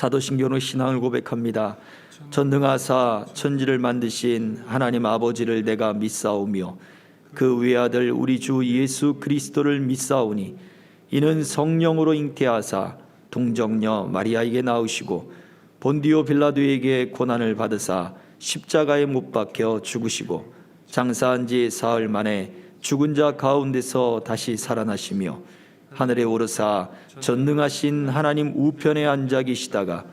사도신경으로 신앙을 고백합니다. 전능하사 천지를 만드신 하나님 아버지를 내가 믿사오며 그 외아들 우리 주 예수 그리스도를 믿사오니 이는 성령으로 잉태하사 동정녀 마리아에게 나으시고 본디오 빌라도에게 고난을 받으사 십자가에 못 박혀 죽으시고 장사한 지 사흘 만에 죽은 자 가운데서 다시 살아나시며 하늘에 오르사 전능하신 하나님 우편에 앉아 계시다가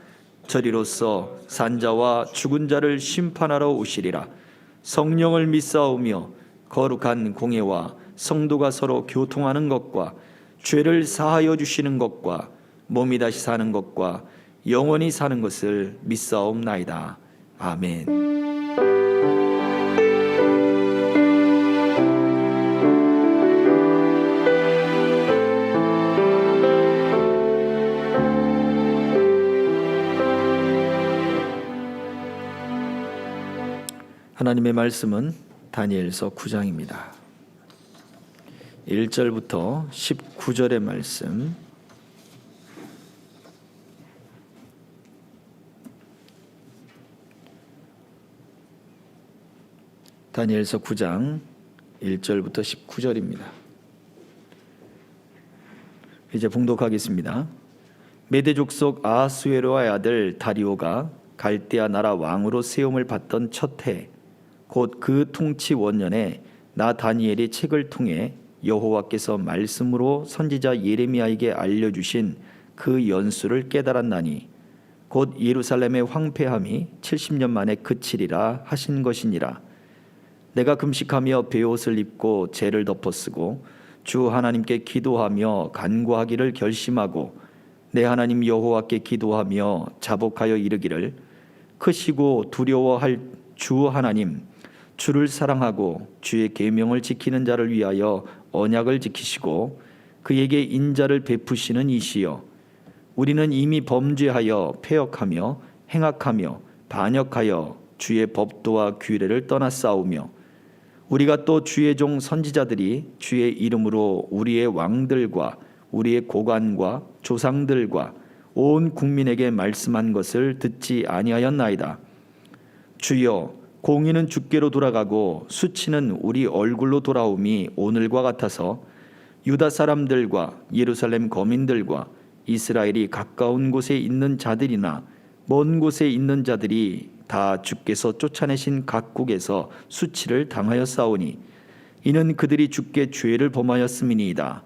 저리로서 산자와 죽은 자를 심판하러 오시리라. 성령을 믿사오며 거룩한 공예와 성도가 서로 교통하는 것과 죄를 사하여 주시는 것과 몸이 다시 사는 것과 영원히 사는 것을 믿사옵나이다. 아멘. 하나님의 말씀은 다니엘서 9장입니다. 1절부터 19절의 말씀, 다니엘서 9장 1절부터 19절입니다. 이제 봉독하겠습니다. 메대 족속 아하수에로의 아들 다리오가 갈대아 나라 왕으로 세움을 받던 첫 해, 곧 그 통치 원년에 나 다니엘이 책을 통해 여호와께서 말씀으로 선지자 예레미야에게 알려주신 그 연수를 깨달았나니 곧 예루살렘의 황폐함이 70년 만에 그치리라 하신 것이니라. 내가 금식하며 베옷을 입고 재를 덮어쓰고 주 하나님께 기도하며 간구하기를 결심하고 내 하나님 여호와께 기도하며 자복하여 이르기를 크시고 두려워할 주 하나님, 주를 사랑하고 주의 계명을 지키는 자를 위하여 언약을 지키시고 그에게 인자를 베푸시는 이시여, 우리는 이미 범죄하여 패역하며 행악하며 반역하여 주의 법도와 규례를 떠나싸우며 우리가 또 주의 종 선지자들이 주의 이름으로 우리의 왕들과 우리의 고관과 조상들과 온 국민에게 말씀한 것을 듣지 아니하였나이다. 주여, 공의는 주께로 돌아가고 수치는 우리 얼굴로 돌아옴이 오늘과 같아서 유다 사람들과 예루살렘 거민들과 이스라엘이 가까운 곳에 있는 자들이나 먼 곳에 있는 자들이 다 주께서 쫓아내신 각국에서 수치를 당하였사오니 이는 그들이 주께 죄를 범하였음이니이다.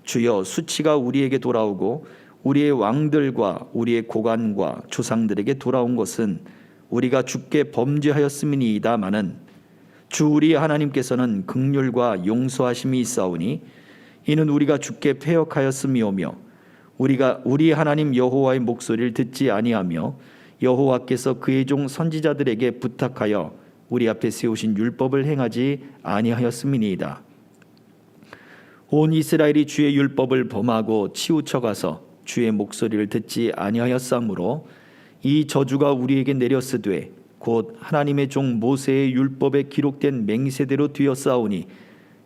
주여, 수치가 우리에게 돌아오고 우리의 왕들과 우리의 고관과 조상들에게 돌아온 것은 우리가 주께 범죄하였음이니이다마는 주 우리 하나님께서는 긍휼과 용서하심이 있사오니 이는 우리가 주께 패역하였음이오며 우리가 우리 하나님 여호와의 목소리를 듣지 아니하며 여호와께서 그의 종 선지자들에게 부탁하여 우리 앞에 세우신 율법을 행하지 아니하였음이니이다. 온 이스라엘이 주의 율법을 범하고 치우쳐가서 주의 목소리를 듣지 아니하였사므로 이 저주가 우리에게 내렸으되 곧 하나님의 종 모세의 율법에 기록된 맹세대로 되었사오니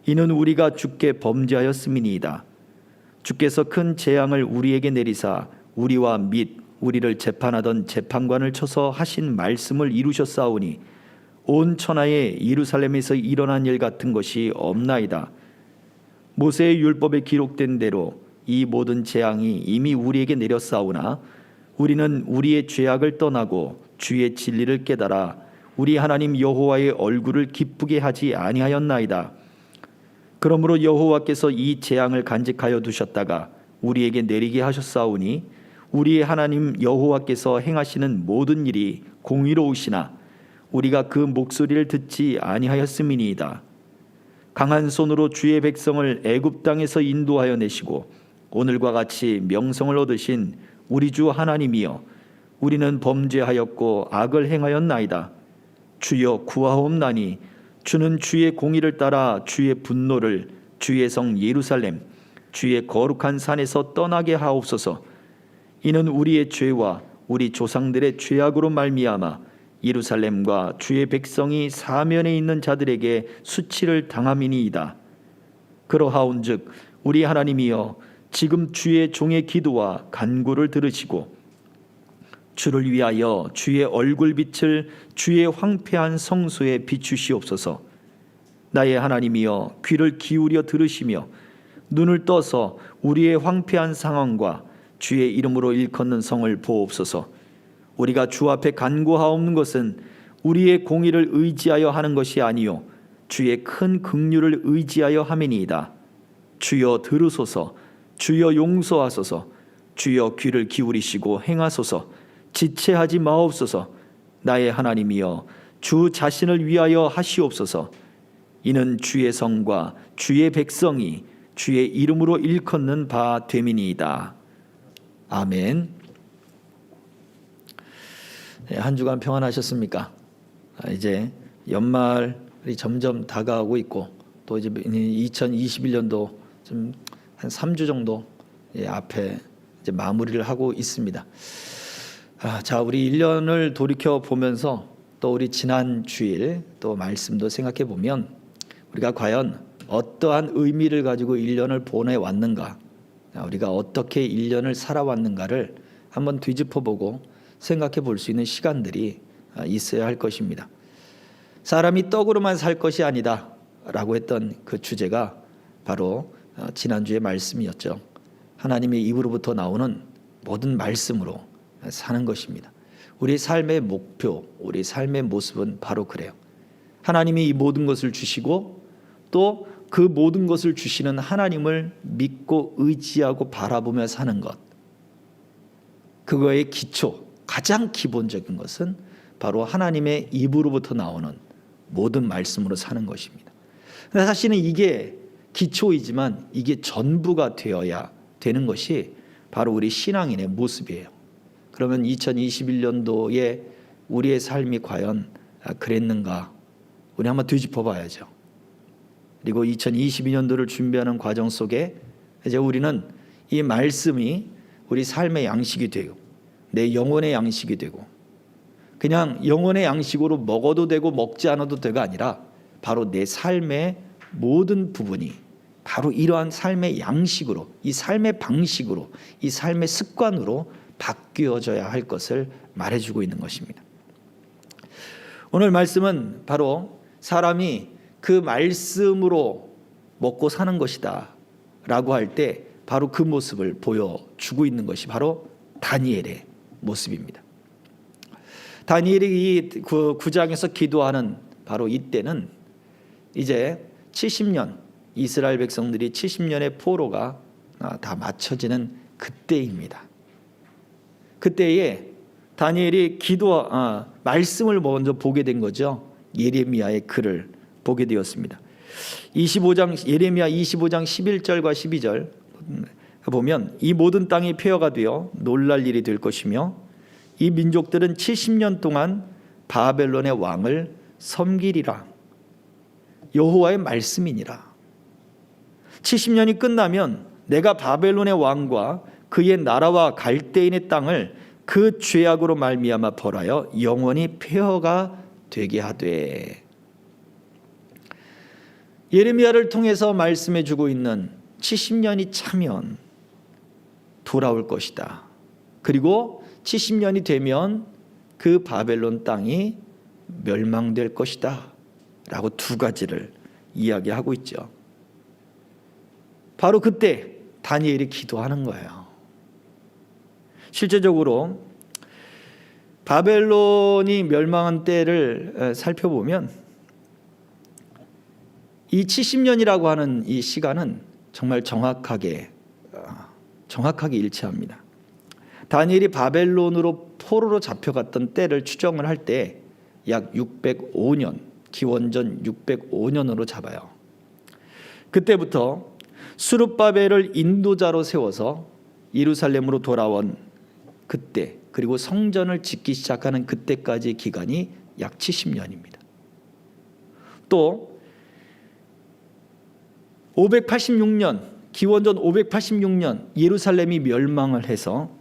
이는 우리가 주께 범죄하였음이니이다. 주께서 큰 재앙을 우리에게 내리사 우리와 및 우리를 재판하던 재판관을 쳐서 하신 말씀을 이루셨사오니 온 천하에 예루살렘에서 일어난 일 같은 것이 없나이다. 모세의 율법에 기록된 대로 이 모든 재앙이 이미 우리에게 내렸사오나 우리는 우리의 죄악을 떠나고 주의 진리를 깨달아 우리 하나님 여호와의 얼굴을 기쁘게 하지 아니하였나이다. 그러므로 여호와께서 이 재앙을 간직하여 두셨다가 우리에게 내리게 하셨사오니 우리의 하나님 여호와께서 행하시는 모든 일이 공의로우시나 우리가 그 목소리를 듣지 아니하였음이니이다. 강한 손으로 주의 백성을 애굽 땅에서 인도하여 내시고 오늘과 같이 명성을 얻으신 우리 주 하나님이여, 우리는 범죄하였고 악을 행하였나이다. 주여, 구하옵나니 주는 주의 공의를 따라 주의 분노를 주의 성 예루살렘 주의 거룩한 산에서 떠나게 하옵소서. 이는 우리의 죄와 우리 조상들의 죄악으로 말미암아 예루살렘과 주의 백성이 사면에 있는 자들에게 수치를 당함이니이다. 그러하온즉 우리 하나님이여, 지금 주의 종의 기도와 간구를 들으시고 주를 위하여 주의 얼굴빛을 주의 황폐한 성소에 비추시옵소서. 나의 하나님이여 귀를 기울여 들으시며 눈을 떠서 우리의 황폐한 상황과 주의 이름으로 일컫는 성을 보옵소서. 우리가 주 앞에 간구하옵는 것은 우리의 공의를 의지하여 하는 것이 아니요 주의 큰 긍휼을 의지하여 함이니이다. 주여 들으소서. 주여 용서하소서. 주여 귀를 기울이시고 행하소서. 지체하지 마옵소서. 나의 하나님이여 주 자신을 위하여 하시옵소서. 이는 주의 성과 주의 백성이 주의 이름으로 일컫는 바 됨이니이다. 아멘. 한 주간 평안하셨습니까? 이제 연말이 점점 다가오고 있고 또 이제 2021년도 좀 한 3주 정도 앞에 이제 마무리를 하고 있습니다. 자, 우리 1년을 돌이켜 보면서 또 우리 지난 주일 또 말씀도 생각해 보면 우리가 과연 어떠한 의미를 가지고 1년을 보내왔는가, 우리가 어떻게 1년을 살아왔는가를 한번 뒤집어보고 생각해 볼 수 있는 시간들이 있어야 할 것입니다. 사람이 떡으로만 살 것이 아니다 라고 했던 그 주제가 바로 지난주의 말씀이었죠. 하나님의 입으로부터 나오는 모든 말씀으로 사는 것입니다. 우리 삶의 목표, 우리 삶의 모습은 바로 그래요. 하나님이 이 모든 것을 주시고 또 그 모든 것을 주시는 하나님을 믿고 의지하고 바라보며 사는 것, 그거의 기초, 가장 기본적인 것은 바로 하나님의 입으로부터 나오는 모든 말씀으로 사는 것입니다. 근데 사실은 이게 기초이지만 이게 전부가 되어야 되는 것이 바로 우리 신앙인의 모습이에요. 그러면 2021년도에 우리의 삶이 과연 그랬는가? 우리 한번 뒤집어 봐야죠. 그리고 2022년도를 준비하는 과정 속에 이제 우리는 이 말씀이 우리 삶의 양식이 되고 내 영혼의 양식이 되고 그냥 영혼의 양식으로 먹어도 되고 먹지 않아도 되가 아니라 바로 내 삶의 모든 부분이 바로 이러한 삶의 양식으로, 이 삶의 방식으로, 이 삶의 습관으로 바뀌어져야 할 것을 말해주고 있는 것입니다. 오늘 말씀은 바로 사람이 그 말씀으로 먹고 사는 것이다 라고 할 때 바로 그 모습을 보여주고 있는 것이 바로 다니엘의 모습입니다. 다니엘이 이 9장에서 기도하는 바로 이때는 이제 70년, 이스라엘 백성들이 70년의 포로가 다 맞춰지는 그때입니다. 그때에 다니엘이 말씀을 먼저 보게 된 거죠. 예레미야의 글을 보게 되었습니다. 예레미야 25장 11절과 12절 보면 이 모든 땅이 폐허가 되어 놀랄 일이 될 것이며 이 민족들은 70년 동안 바벨론의 왕을 섬기리라. 여호와의 말씀이니라. 70년이 끝나면 내가 바벨론의 왕과 그의 나라와 갈대인의 땅을 그 죄악으로 말미암아 벌하여 영원히 폐허가 되게 하되. 예레미야를 통해서 말씀해 주고 있는 70년이 차면 돌아올 것이다. 그리고 70년이 되면 그 바벨론 땅이 멸망될 것이다 라고 두 가지를 이야기하고 있죠. 바로 그때 다니엘이 기도하는 거예요. 실제적으로 바벨론이 멸망한 때를 살펴보면 이 70년이라고 하는 이 시간은 정말 정확하게 일치합니다. 다니엘이 바벨론으로 포로로 잡혀갔던 때를 추정을 할 때 약 605년, 기원전 605년으로 잡아요. 그때부터 스룹바벨을 인도자로 세워서 예루살렘으로 돌아온 그때, 그리고 성전을 짓기 시작하는 그때까지의 기간이 약 70년입니다. 또 586년, 기원전 586년 예루살렘이 멸망을 해서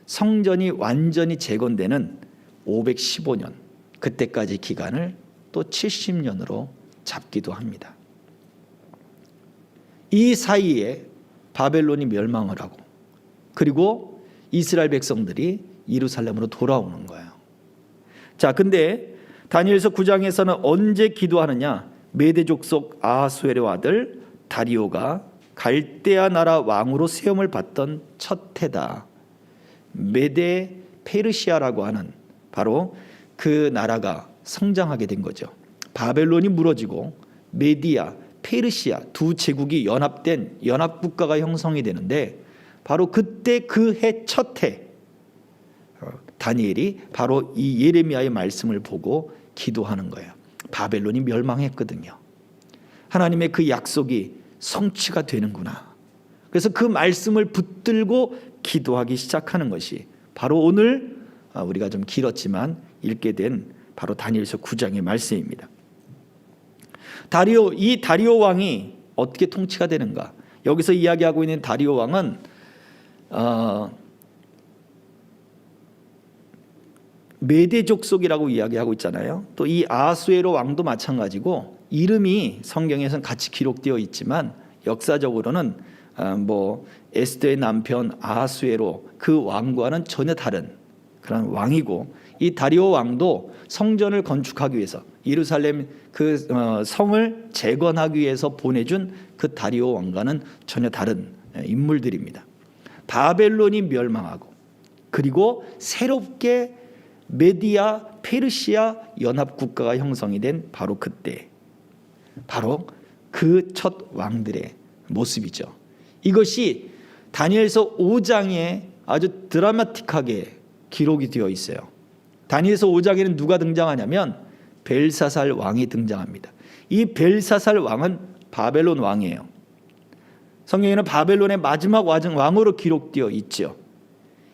성전이 완전히 재건되는 515년, 그때까지 기간을 또 70년으로 잡기도 합니다. 이 사이에 바벨론이 멸망을 하고 그리고 이스라엘 백성들이 예루살렘으로 돌아오는 거예요. 자, 근데 다니엘서 9장에서는 언제 기도하느냐? 메대 족속 아하수에로 아들 다리오가 갈대아 나라 왕으로 세움을 받던 첫 해다. 메대 페르시아라고 하는 바로 그 나라가 성장하게 된 거죠. 바벨론이 무너지고 메디아, 페르시아 두 제국이 연합된 연합국가가 형성이 되는데 바로 그때 그 해 첫 해 다니엘이 바로 이 예레미야의 말씀을 보고 기도하는 거예요. 바벨론이 멸망했거든요. 하나님의 그 약속이 성취가 되는구나. 그래서 그 말씀을 붙들고 기도하기 시작하는 것이 바로 오늘 우리가 좀 길었지만 읽게 된 바로 다니엘서 9장의 말씀입니다. 이 다리오 왕이 어떻게 통치가 되는가? 여기서 이야기하고 있는 다리오 왕은 메대 족속이라고 이야기하고 있잖아요. 또 이 아하수에로 왕도 마찬가지고 이름이 성경에서는 같이 기록되어 있지만 역사적으로는 에스더의 남편 아하수에로 그 왕과는 전혀 다른 그런 왕이고, 이 다리오 왕도 성전을 건축하기 위해서 예루살렘 그 성을 재건하기 위해서 보내준 그 다리오 왕과는 전혀 다른 인물들입니다. 바벨론이 멸망하고 그리고 새롭게 메디아 페르시아 연합국가가 형성이 된 바로 그때, 바로 그 첫 왕들의 모습이죠. 이것이 다니엘서 5장에 아주 드라마틱하게 기록이 되어 있어요. 다니엘서 5장에는 누가 등장하냐면 벨사살 왕이 등장합니다. 이 벨사살 왕은 바벨론 왕이에요. 성경에는 바벨론의 마지막 왕으로 기록되어 있죠.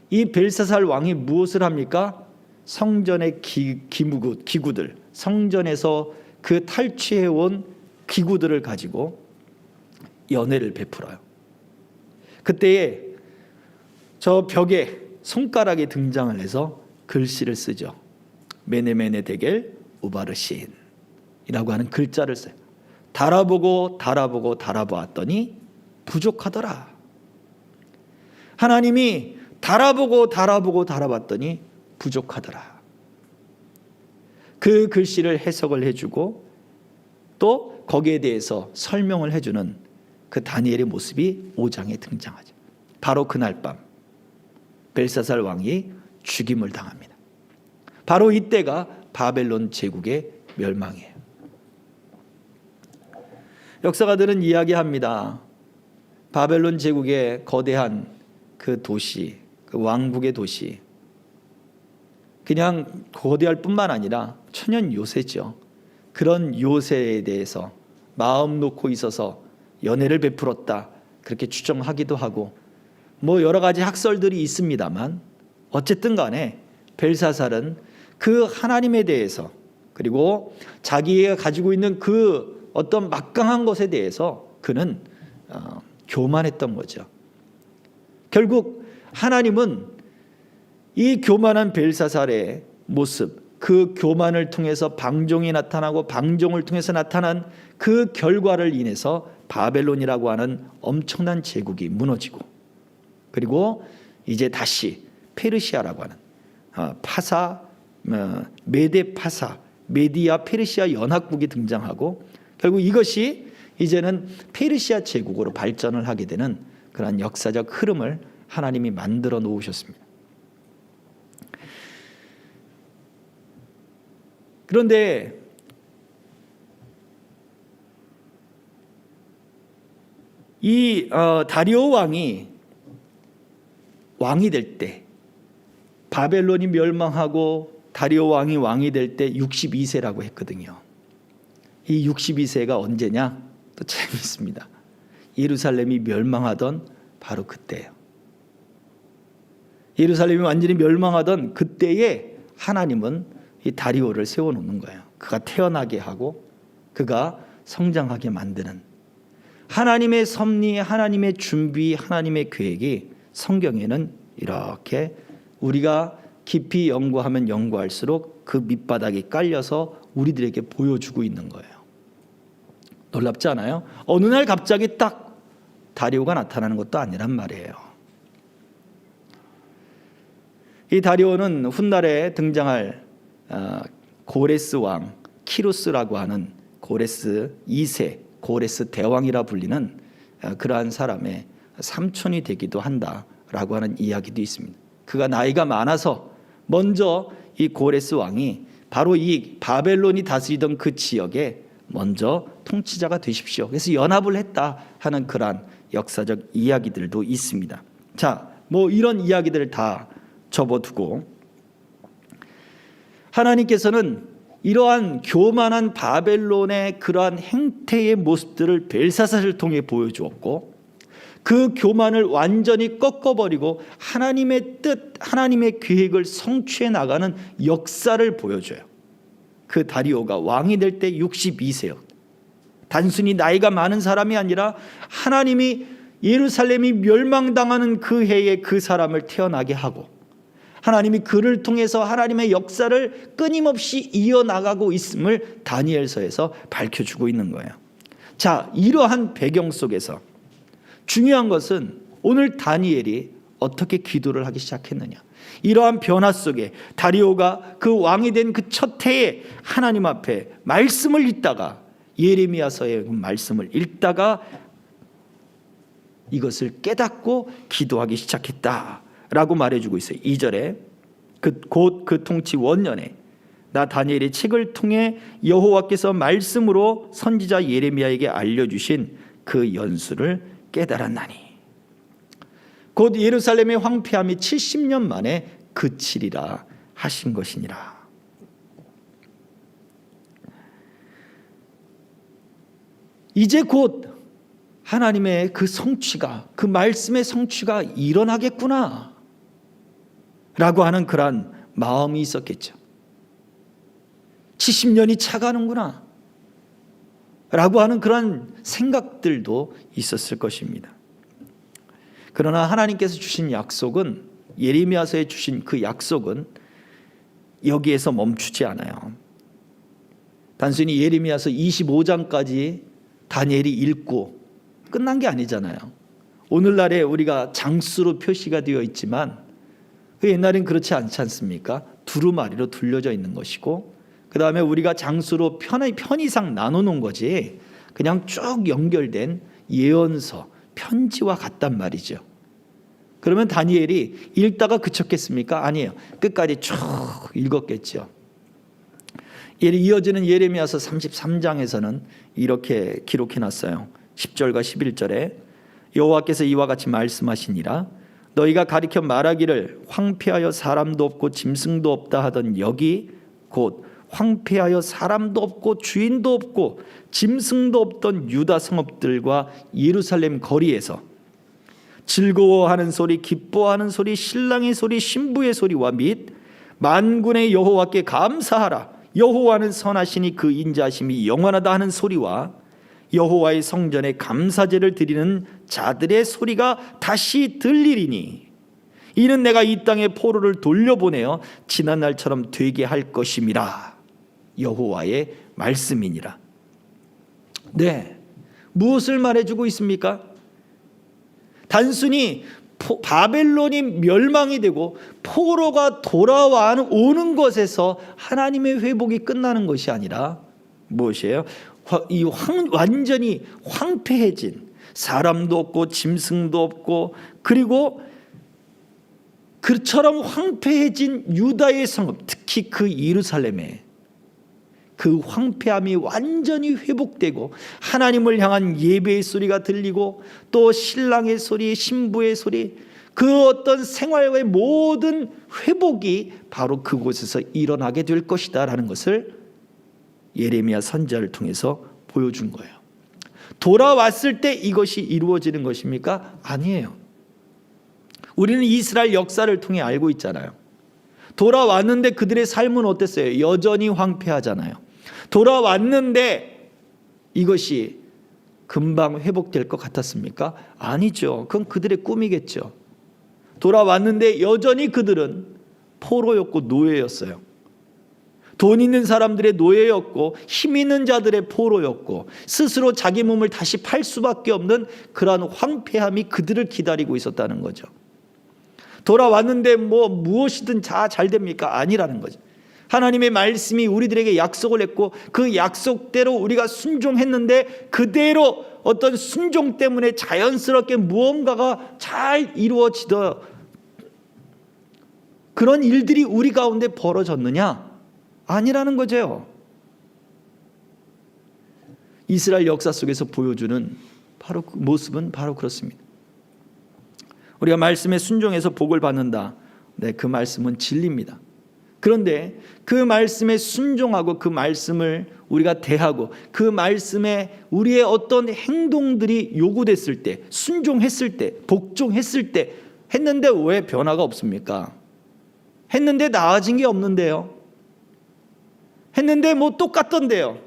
이 벨사살 왕이 무엇을 합니까? 성전의 기구들, 성전에서 그 탈취해온 기구들을 가지고 연회를 베풀어요. 그때에 저 벽에 손가락에 등장을 해서 글씨를 쓰죠. 메네메네 데겔 우바르신이라고 하는 글자를 써요. 달아보았더니 부족하더라. 하나님이 달아봤더니 부족하더라. 그 글씨를 해석을 해주고 또 거기에 대해서 설명을 해주는 그 다니엘의 모습이 5장에 등장하죠. 바로 그날 밤 벨사살 왕이 죽임을 당합니다. 바로 이때가 바벨론 제국의 멸망이에요. 역사가들은 이야기합니다. 바벨론 제국의 거대한 그 도시, 그 왕국의 도시, 그냥 거대할 뿐만 아니라 천연 요새죠. 그런 요새에 대해서 마음 놓고 있어서 연회를 베풀었다, 그렇게 추정하기도 하고 여러 가지 학설들이 있습니다만 어쨌든 간에 벨사살은 그 하나님에 대해서 그리고 자기가 가지고 있는 그 어떤 막강한 것에 대해서 그는 교만했던 거죠. 결국 하나님은 이 교만한 벨사살의 모습, 그 교만을 통해서 방종이 나타나고 방종을 통해서 나타난 그 결과를 인해서 바벨론이라고 하는 엄청난 제국이 무너지고, 그리고 이제 다시 페르시아라고 하는 메데 파사, 메디아 페르시아 연합국이 등장하고, 결국 이것이 이제는 페르시아 제국으로 발전을 하게 되는 그런 역사적 흐름을 하나님이 만들어 놓으셨습니다. 그런데 이 다리오 왕이 될 때, 바벨론이 멸망하고 다리오 왕이 될 때 62세라고 했거든요. 이 62세가 언제냐? 또 재밌습니다. 예루살렘이 멸망하던 바로 그때예요. 예루살렘이 완전히 멸망하던 그때에 하나님은 이 다리오를 세워놓는 거예요. 그가 태어나게 하고 그가 성장하게 만드는 하나님의 섭리, 하나님의 준비, 하나님의 계획이 성경에는 이렇게 우리가 깊이 연구하면 연구할수록 그 밑바닥이 깔려서 우리들에게 보여주고 있는 거예요. 놀랍지 않아요? 어느 날 갑자기 딱 다리오가 나타나는 것도 아니란 말이에요. 이 다리오는 훗날에 등장할 고레스 왕 키루스라고 하는 고레스 2세, 고레스 대왕이라 불리는 그러한 사람의 삼촌이 되기도 한다라고 하는 이야기도 있습니다. 그가 나이가 많아서 먼저 이 고레스 왕이 바로 이 바벨론이 다스리던 그 지역에 먼저 통치자가 되십시오. 그래서 연합을 했다 하는 그러한 역사적 이야기들도 있습니다. 자, 뭐 이런 이야기들을 다 접어두고 하나님께서는 이러한 교만한 바벨론의 그러한 행태의 모습들을 벨사살을 통해 보여주었고, 그 교만을 완전히 꺾어버리고 하나님의 뜻, 하나님의 계획을 성취해 나가는 역사를 보여줘요. 그 다리오가 왕이 될 때 62세요. 단순히 나이가 많은 사람이 아니라 하나님이 예루살렘이 멸망당하는 그 해에 그 사람을 태어나게 하고, 하나님이 그를 통해서 하나님의 역사를 끊임없이 이어나가고 있음을 다니엘서에서 밝혀주고 있는 거예요. 자, 이러한 배경 속에서 중요한 것은 오늘 다니엘이 어떻게 기도를 하기 시작했느냐. 이러한 변화 속에 다리오가 그 왕이 된 그 첫 해에 하나님 앞에 말씀을 읽다가, 예레미야서의 말씀을 읽다가 이것을 깨닫고 기도하기 시작했다라고 말해주고 있어요. 2절에 곧 그 통치 원년에 나 다니엘의 책을 통해 여호와께서 말씀으로 선지자 예레미야에게 알려주신 그 연수를 깨달았나니 곧 예루살렘의 황폐함이 70년 만에 그치리라 하신 것이니라. 이제 곧 하나님의 그 성취가, 그 말씀의 성취가 일어나겠구나 라고 하는 그러한 마음이 있었겠죠. 70년이 차가는구나 라고 하는 그런 생각들도 있었을 것입니다. 그러나 하나님께서 주신 약속은, 예레미야서에 주신 그 약속은 여기에서 멈추지 않아요. 단순히 예레미야서 25장까지 다니엘이 읽고 끝난 게 아니잖아요. 오늘날에 우리가 장수로 표시가 되어 있지만 그 옛날엔 그렇지 않지 않습니까? 두루마리로 둘려져 있는 것이고, 그 다음에 우리가 장수로 편의상 나눠놓은 거지 그냥 쭉 연결된 예언서, 편지와 같단 말이죠. 그러면 다니엘이 읽다가 그쳤겠습니까? 아니에요. 끝까지 쭉 읽었겠죠. 이어지는 예레미야서 33장에서는 이렇게 기록해놨어요. 10절과 11절에 여호와께서 이와 같이 말씀하시니라. 너희가 가리켜 말하기를 황폐하여 사람도 없고 짐승도 없다 하던 여기 곧 황폐하여 사람도 없고 주인도 없고 짐승도 없던 유다 성읍들과 예루살렘 거리에서 즐거워하는 소리, 기뻐하는 소리, 신랑의 소리, 신부의 소리와 및 만군의 여호와께 감사하라. 여호와는 선하시니 그 인자하심이 영원하다 하는 소리와 여호와의 성전에 감사제를 드리는 자들의 소리가 다시 들리리니 이는 내가 이 땅에 포로를 돌려보내어 지난 날처럼 되게 할 것임이라. 여호와의 말씀이니라. 네, 무엇을 말해주고 있습니까? 단순히 바벨론이 멸망이 되고 포로가 돌아오는 것에서 하나님의 회복이 끝나는 것이 아니라 무엇이에요? 완전히 황폐해진, 사람도 없고 짐승도 없고, 그리고 그처럼 황폐해진 유다의 성읍, 특히 그 예루살렘에 그 황폐함이 완전히 회복되고 하나님을 향한 예배의 소리가 들리고 또 신랑의 소리, 신부의 소리, 그 어떤 생활의 모든 회복이 바로 그곳에서 일어나게 될 것이다 라는 것을 예레미야 선지자를 통해서 보여준 거예요. 돌아왔을 때 이것이 이루어지는 것입니까? 아니에요. 우리는 이스라엘 역사를 통해 알고 있잖아요. 돌아왔는데 그들의 삶은 어땠어요? 여전히 황폐하잖아요. 돌아왔는데 이것이 금방 회복될 것 같았습니까? 아니죠. 그건 그들의 꿈이겠죠. 돌아왔는데 여전히 그들은 포로였고 노예였어요. 돈 있는 사람들의 노예였고 힘 있는 자들의 포로였고 스스로 자기 몸을 다시 팔 수밖에 없는 그러한 황폐함이 그들을 기다리고 있었다는 거죠. 돌아왔는데 무엇이든 다 잘 됩니까? 아니라는 거죠. 하나님의 말씀이 우리들에게 약속을 했고 그 약속대로 우리가 순종했는데 그대로 어떤 순종 때문에 자연스럽게 무언가가 잘 이루어지던 그런 일들이 우리 가운데 벌어졌느냐? 아니라는 거죠. 이스라엘 역사 속에서 보여주는 바로 그 모습은 바로 그렇습니다. 우리가 말씀에 순종해서 복을 받는다. 네, 그 말씀은 진리입니다. 그런데 그 말씀에 순종하고 그 말씀을 우리가 대하고 그 말씀에 우리의 어떤 행동들이 요구됐을 때, 순종했을 때, 복종했을 때 했는데 왜 변화가 없습니까? 했는데 나아진 게 없는데요. 했는데 똑같던데요.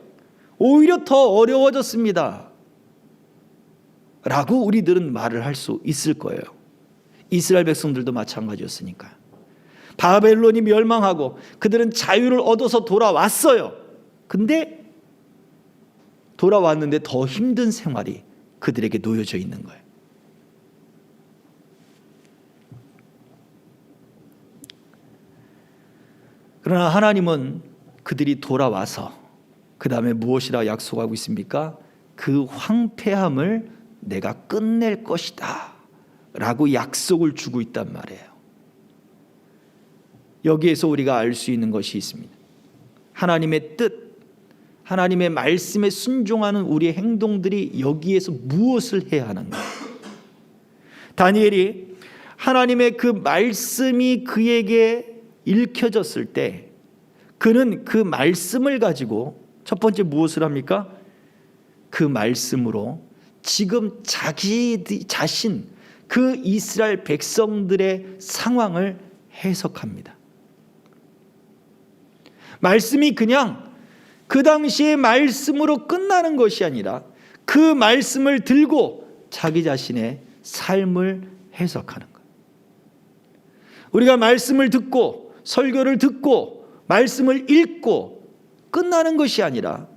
오히려 더 어려워졌습니다. 라고 우리들은 말을 할 수 있을 거예요. 이스라엘 백성들도 마찬가지였으니까요. 바벨론이 멸망하고 그들은 자유를 얻어서 돌아왔어요. 근데 돌아왔는데 더 힘든 생활이 그들에게 놓여져 있는 거예요. 그러나 하나님은 그들이 돌아와서 그 다음에 무엇이라 약속하고 있습니까? 그 황폐함을 내가 끝낼 것이다 라고 약속을 주고 있단 말이에요. 여기에서 우리가 알 수 있는 것이 있습니다. 하나님의 뜻, 하나님의 말씀에 순종하는 우리의 행동들이 여기에서 무엇을 해야 하는가? 다니엘이 하나님의 그 말씀이 그에게 읽혀졌을 때 그는 그 말씀을 가지고 첫 번째 무엇을 합니까? 그 말씀으로 지금 자기 자신 그 이스라엘 백성들의 상황을 해석합니다. 말씀이 그냥 그 당시의 말씀으로 끝나는 것이 아니라 그 말씀을 들고 자기 자신의 삶을 해석하는 거예요. 우리가 말씀을 듣고 설교를 듣고 말씀을 읽고 끝나는 것이 아니라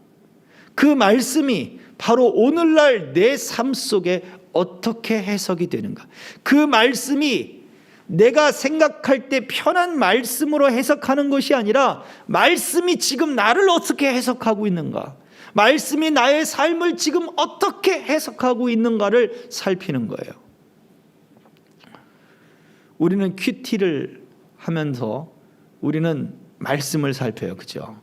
그 말씀이 바로 오늘날 내 삶 속에 어떻게 해석이 되는가, 그 말씀이 내가 생각할 때 편한 말씀으로 해석하는 것이 아니라 말씀이 지금 나를 어떻게 해석하고 있는가, 말씀이 나의 삶을 지금 어떻게 해석하고 있는가를 살피는 거예요. 우리는 큐티를 하면서 우리는 말씀을 살펴요. 그죠?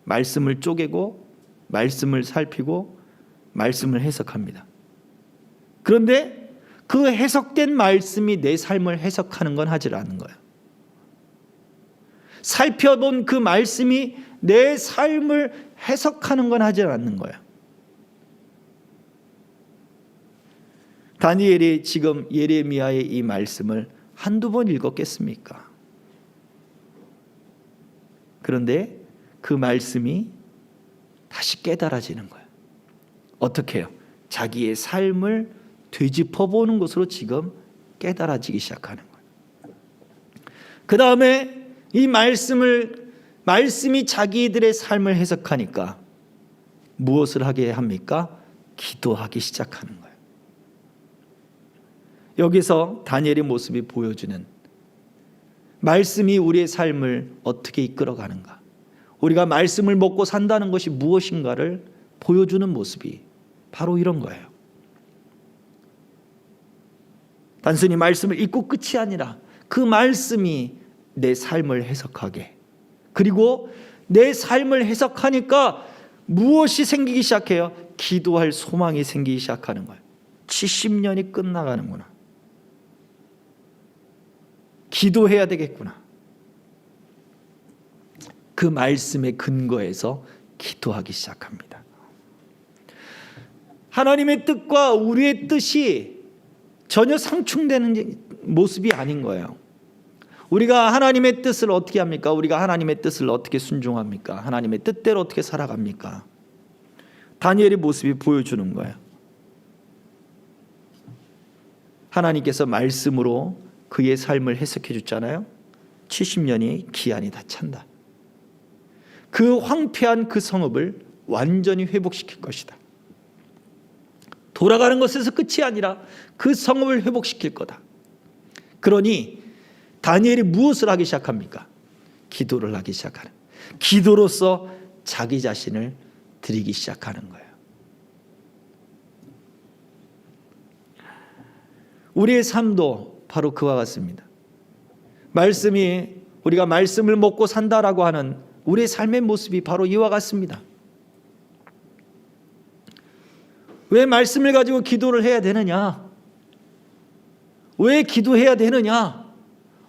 말씀을 쪼개고 말씀을 살피고 말씀을 해석합니다. 그런데 그 해석된 말씀이 내 삶을 해석하는 건 하질 않는 거예요. 살펴본 그 말씀이 내 삶을 해석하는 건 하질 않는 거예요. 다니엘이 지금 예레미야의 이 말씀을 한두 번 읽었겠습니까? 그런데 그 말씀이 다시 깨달아지는 거예요. 어떻게 해요? 자기의 삶을 되짚어보는 것으로 지금 깨달아지기 시작하는 거예요. 그 다음에 이 말씀이 자기들의 삶을 해석하니까 무엇을 하게 합니까? 기도하기 시작하는 거예요. 여기서 다니엘의 모습이 보여주는 말씀이 우리의 삶을 어떻게 이끌어가는가, 우리가 말씀을 먹고 산다는 것이 무엇인가를 보여주는 모습이 바로 이런 거예요. 단순히 말씀을 읽고 끝이 아니라 그 말씀이 내 삶을 해석하게, 그리고 내 삶을 해석하니까 무엇이 생기기 시작해요? 기도할 소망이 생기기 시작하는 거예요. 70년이 끝나가는구나. 기도해야 되겠구나. 그 말씀의 근거에서 기도하기 시작합니다. 하나님의 뜻과 우리의 뜻이 전혀 상충되는 모습이 아닌 거예요. 우리가 하나님의 뜻을 어떻게 합니까? 우리가 하나님의 뜻을 어떻게 순종합니까? 하나님의 뜻대로 어떻게 살아갑니까? 다니엘의 모습이 보여주는 거예요. 하나님께서 말씀으로 그의 삶을 해석해 줬잖아요. 70년이 기한이 다 찬다. 그 황폐한 그 성읍을 완전히 회복시킬 것이다. 돌아가는 것에서 끝이 아니라 그 성읍을 회복시킬 거다. 그러니 다니엘이 무엇을 하기 시작합니까? 기도를 하기 시작하는, 기도로서 자기 자신을 드리기 시작하는 거예요. 우리의 삶도 바로 그와 같습니다. 말씀이, 우리가 말씀을 먹고 산다라고 하는 우리의 삶의 모습이 바로 이와 같습니다. 왜 말씀을 가지고 기도를 해야 되느냐? 왜 기도해야 되느냐?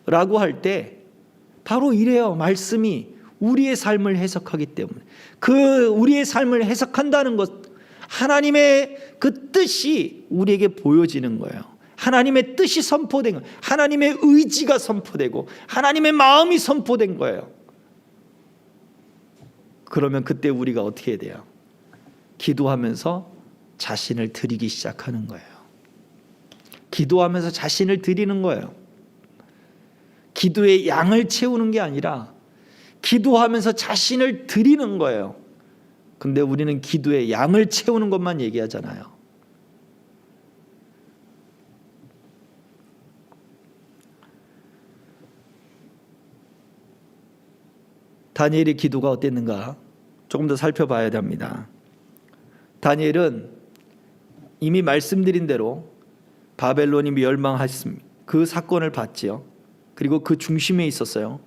라고 할 때 바로 이래요. 말씀이 우리의 삶을 해석하기 때문에. 그 우리의 삶을 해석한다는 것, 하나님의 그 뜻이 우리에게 보여지는 거예요. 하나님의 뜻이 선포된 거예요. 하나님의 의지가 선포되고 하나님의 마음이 선포된 거예요. 그러면 그때 우리가 어떻게 해야 돼요? 기도하면서 자신을 드리기 시작하는 거예요. 기도하면서 자신을 드리는 거예요. 기도의 양을 채우는 게 아니라 기도하면서 자신을 드리는 거예요. 근데 우리는 기도의 양을 채우는 것만 얘기하잖아요. 다니엘의 기도가 어땠는가 조금 더 살펴봐야 됩니다. 다니엘은 이미 말씀드린 대로 바벨론이 멸망했습니다. 그 사건을 봤지요. 그리고 그 중심에 있었어요.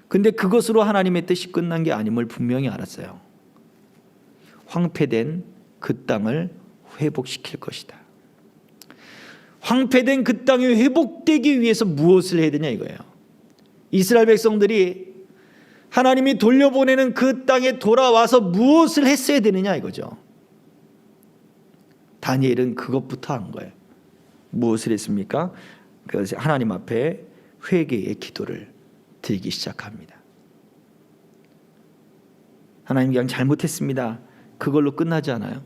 근데 그것으로 하나님의 뜻이 끝난 게 아님을 분명히 알았어요. 황폐된 그 땅을 회복시킬 것이다. 황폐된 그 땅이 회복되기 위해서 무엇을 해야 되냐 이거예요. 이스라엘 백성들이 하나님이 돌려보내는 그 땅에 돌아와서 무엇을 했어야 되느냐 이거죠. 다니엘은 그것부터 한 거예요. 무엇을 했습니까? 그래서 하나님 앞에 회개의 기도를 드리기 시작합니다. 하나님 그냥 잘못했습니다. 그걸로 끝나지 않아요.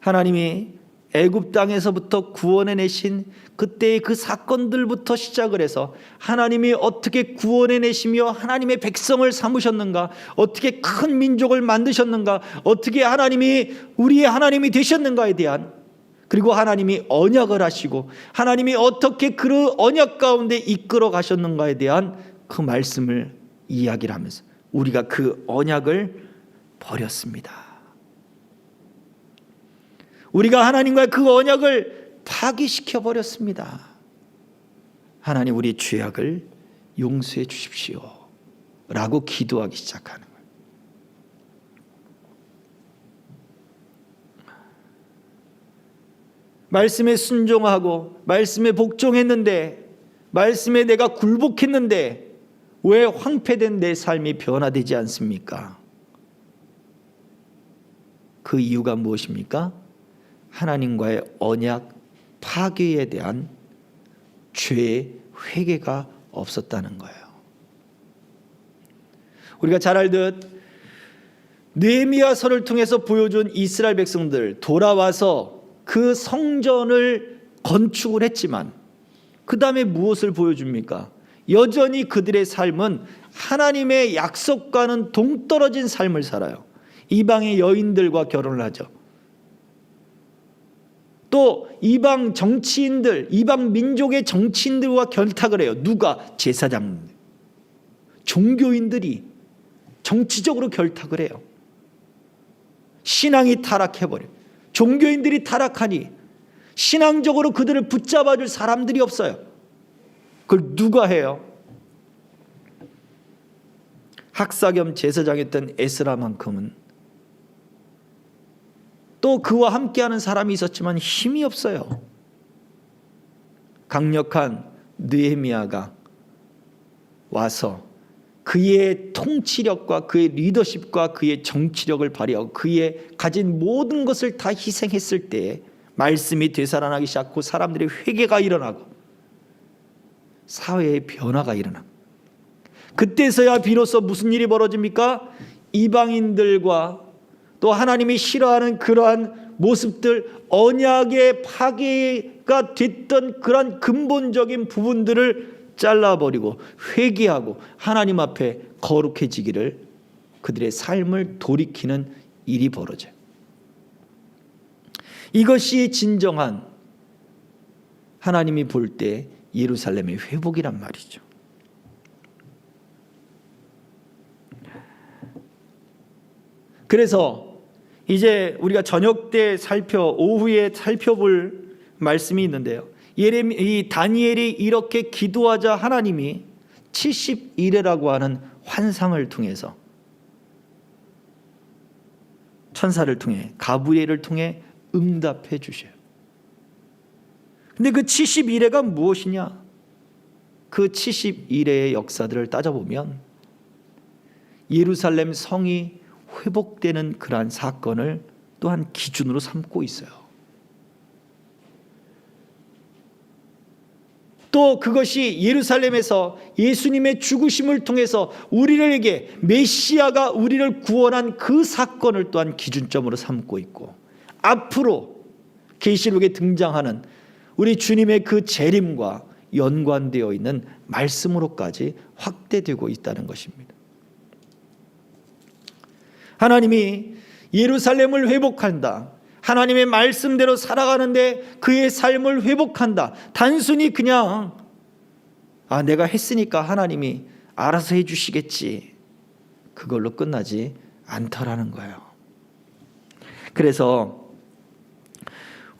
하나님이 애굽 땅에서부터 구원해내신 그때의 그 사건들부터 시작을 해서 하나님이 어떻게 구원해내시며 하나님의 백성을 삼으셨는가, 어떻게 큰 민족을 만드셨는가, 어떻게 하나님이 우리의 하나님이 되셨는가에 대한, 그리고 하나님이 언약을 하시고 하나님이 어떻게 그 언약 가운데 이끌어 가셨는가에 대한 그 말씀을 이야기를 하면서 우리가 그 언약을 버렸습니다. 우리가 하나님과의 그 언약을 파기시켜 버렸습니다. 하나님 우리 죄악을 용서해 주십시오 라고 기도하기 시작하는 거예요. 말씀에 순종하고 말씀에 복종했는데, 말씀에 내가 굴복했는데 왜 황폐된 내 삶이 변화되지 않습니까? 그 이유가 무엇입니까? 하나님과의 언약 파괴에 대한 죄의 회개가 없었다는 거예요. 우리가 잘 알듯 느헤미야서를 통해서 보여준 이스라엘 백성들 돌아와서 그 성전을 건축을 했지만 그 다음에 무엇을 보여줍니까? 여전히 그들의 삶은 하나님의 약속과는 동떨어진 삶을 살아요. 이방의 여인들과 결혼을 하죠. 또 이방 정치인들, 이방 민족의 정치인들과 결탁을 해요. 누가? 제사장, 종교인들이 정치적으로 결탁을 해요. 신앙이 타락해버려요. 종교인들이 타락하니 신앙적으로 그들을 붙잡아줄 사람들이 없어요. 그걸 누가 해요? 학사 겸 제사장이었던 에스라만큼은 또 그와 함께하는 사람이 있었지만 힘이 없어요. 강력한 느헤미야가 와서 그의 통치력과 그의 리더십과 그의 정치력을 발휘하고 그의 가진 모든 것을 다 희생했을 때 말씀이 되살아나기 시작하고 사람들의 회개가 일어나고 사회의 변화가 일어나고, 그때서야 비로소 무슨 일이 벌어집니까? 이방인들과 또 하나님이 싫어하는 그러한 모습들, 언약의 파괴가 됐던 그러한 근본적인 부분들을 잘라버리고 회개하고 하나님 앞에 거룩해지기를, 그들의 삶을 돌이키는 일이 벌어져요. 이것이 진정한 하나님이 볼 때 예루살렘의 회복이란 말이죠. 그래서 이제 우리가 저녁 때 오후에 살펴볼 말씀이 있는데요. 이 다니엘이 이렇게 기도하자 하나님이 70일이라고 하는 환상을 통해서 천사를 통해 가브리엘을 통해 응답해 주셔요. 근데 그 70일애가 무엇이냐? 그 70일의 역사들을 따져보면 예루살렘 성이 회복되는 그러한 사건을 또한 기준으로 삼고 있어요. 또 그것이 예루살렘에서 예수님의 죽으심을 통해서 우리에게 메시아가 우리를 구원한 그 사건을 또한 기준점으로 삼고 있고, 앞으로 계시록에 등장하는 우리 주님의 그 재림과 연관되어 있는 말씀으로까지 확대되고 있다는 것입니다. 하나님이 예루살렘을 회복한다, 하나님의 말씀대로 살아가는데 그의 삶을 회복한다, 단순히 그냥 내가 했으니까 하나님이 알아서 해주시겠지, 그걸로 끝나지 않더라는 거예요. 그래서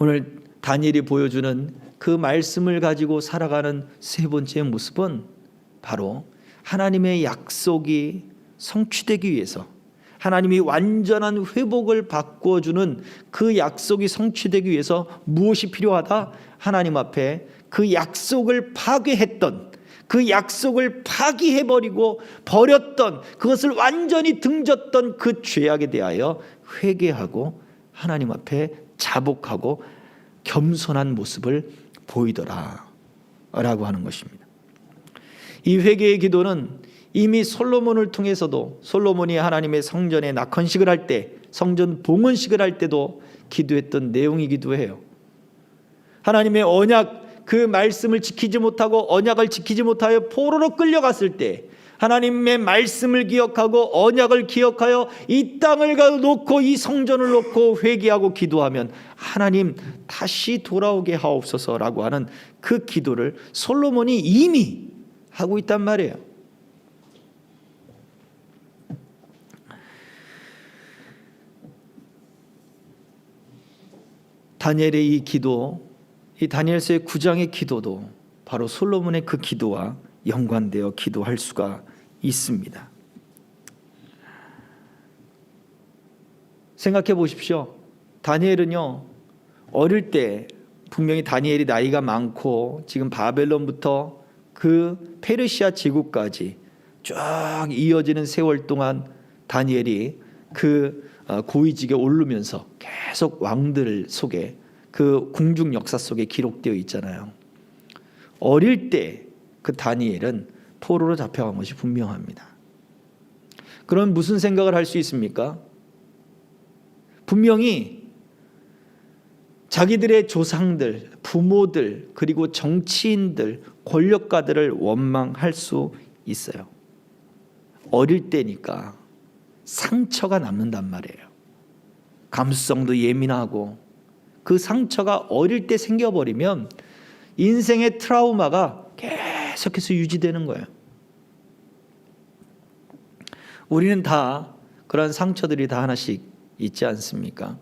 오늘 다니엘이 보여주는 그 말씀을 가지고 살아가는 세 번째 모습은 바로 하나님의 약속이 성취되기 위해서, 하나님이 완전한 회복을 바꿔주는 그 약속이 성취되기 위해서 무엇이 필요하다? 하나님 앞에 그 약속을 파괴했던, 그 약속을 파기해버리고 버렸던, 그것을 완전히 등졌던 그 죄악에 대하여 회개하고 하나님 앞에 자복하고 겸손한 모습을 보이더라 라고 하는 것입니다. 이 회개의 기도는 이미 솔로몬을 통해서도, 솔로몬이 하나님의 성전에 낙헌식을 할 때, 성전 봉헌식을 할 때도 기도했던 내용이기도 해요. 하나님의 언약, 그 말씀을 지키지 못하고 언약을 지키지 못하여 포로로 끌려갔을 때 하나님의 말씀을 기억하고 언약을 기억하여 이 땅을 놓고 이 성전을 놓고 회개하고 기도하면 하나님 다시 돌아오게 하옵소서라고 하는 그 기도를 솔로몬이 이미 하고 있단 말이에요. 다니엘의 이 기도, 이 다니엘서의 9장의 기도도 바로 솔로몬의 그 기도와 연관되어 기도할 수가 있습니다. 생각해 보십시오. 다니엘은요, 어릴 때 분명히 다니엘이 나이가 많고 지금 바벨론부터 그 페르시아 제국까지 쭉 이어지는 세월 동안 다니엘이 그 고위직에 오르면서 계속 왕들 속에, 그 궁중 역사 속에 기록되어 있잖아요. 어릴 때 그 다니엘은 포로로 잡혀간 것이 분명합니다. 그럼 무슨 생각을 할 수 있습니까? 분명히 자기들의 조상들, 부모들, 그리고 정치인들, 권력가들을 원망할 수 있어요. 어릴 때니까 상처가 남는단 말이에요. 감수성도 예민하고 그 상처가 어릴 때 생겨버리면 인생의 트라우마가 계속해서 유지되는 거예요. 우리는 다 그런 상처들이 다 하나씩 있지 않습니까?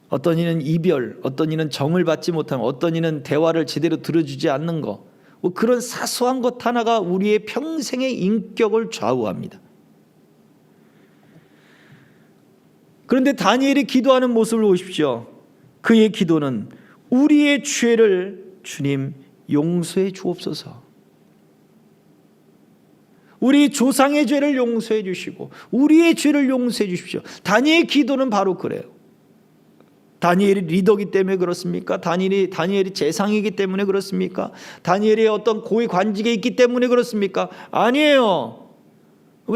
어떤 이는 이별, 어떤 이는 정을 받지 못하는, 어떤 이는 대화를 제대로 들어주지 않는 것, 그런 사소한 것 하나가 우리의 평생의 인격을 좌우합니다. 그런데 다니엘이 기도하는 모습을 보십시오. 그의 기도는 우리의 죄를 주님 용서해 주옵소서, 우리 조상의 죄를 용서해 주시고 우리의 죄를 용서해 주십시오. 다니엘의 기도는 바로 그래요. 다니엘이 리더기 때문에 그렇습니까? 다니엘이 재상이기 때문에 그렇습니까? 다니엘이 어떤 고위 관직에 있기 때문에 그렇습니까? 아니에요.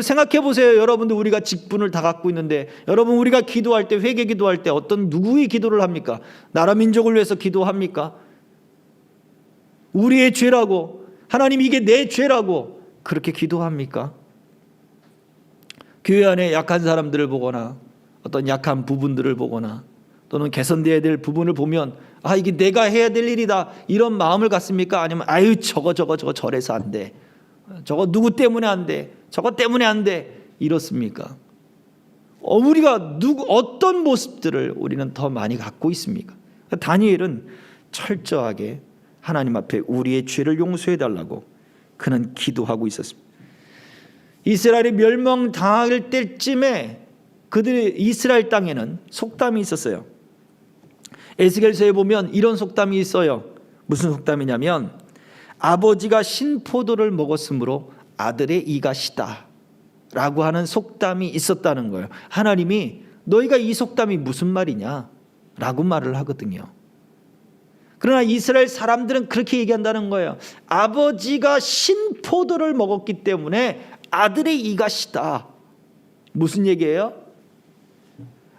생각해 보세요. 여러분들, 우리가 직분을 다 갖고 있는데 여러분, 우리가 기도할 때, 회개 기도할 때 어떤 누구의 기도를 합니까? 나라 민족을 위해서 기도합니까? 우리의 죄라고, 하나님 이게 내 죄라고 그렇게 기도합니까? 교회 안에 약한 사람들을 보거나 어떤 약한 부분들을 보거나 또는 개선되어야 될 부분을 보면 아, 이게 내가 해야 될 일이다, 이런 마음을 갖습니까? 아니면 아유, 저거 저래서 안 돼, 저거 누구 때문에 안 돼, 저거 때문에 안 돼, 이렇습니까? 우리가 어떤 모습들을 우리는 더 많이 갖고 있습니까? 다니엘은 철저하게 하나님 앞에 우리의 죄를 용서해 달라고 그는 기도하고 있었습니다. 이스라엘이 멸망당할 때쯤에 그들의 이스라엘 땅에는 속담이 있었어요. 에스겔서에 보면 이런 속담이 있어요. 무슨 속담이냐면 아버지가 신포도를 먹었으므로 아들의 이가 시다 라고 하는 속담이 있었다는 거예요. 하나님이 너희가 이 속담이 무슨 말이냐 라고 말을 하거든요. 그러나 이스라엘 사람들은 그렇게 얘기한다는 거예요. 아버지가 신포도를 먹었기 때문에 아들의 이가 시다. 무슨 얘기예요?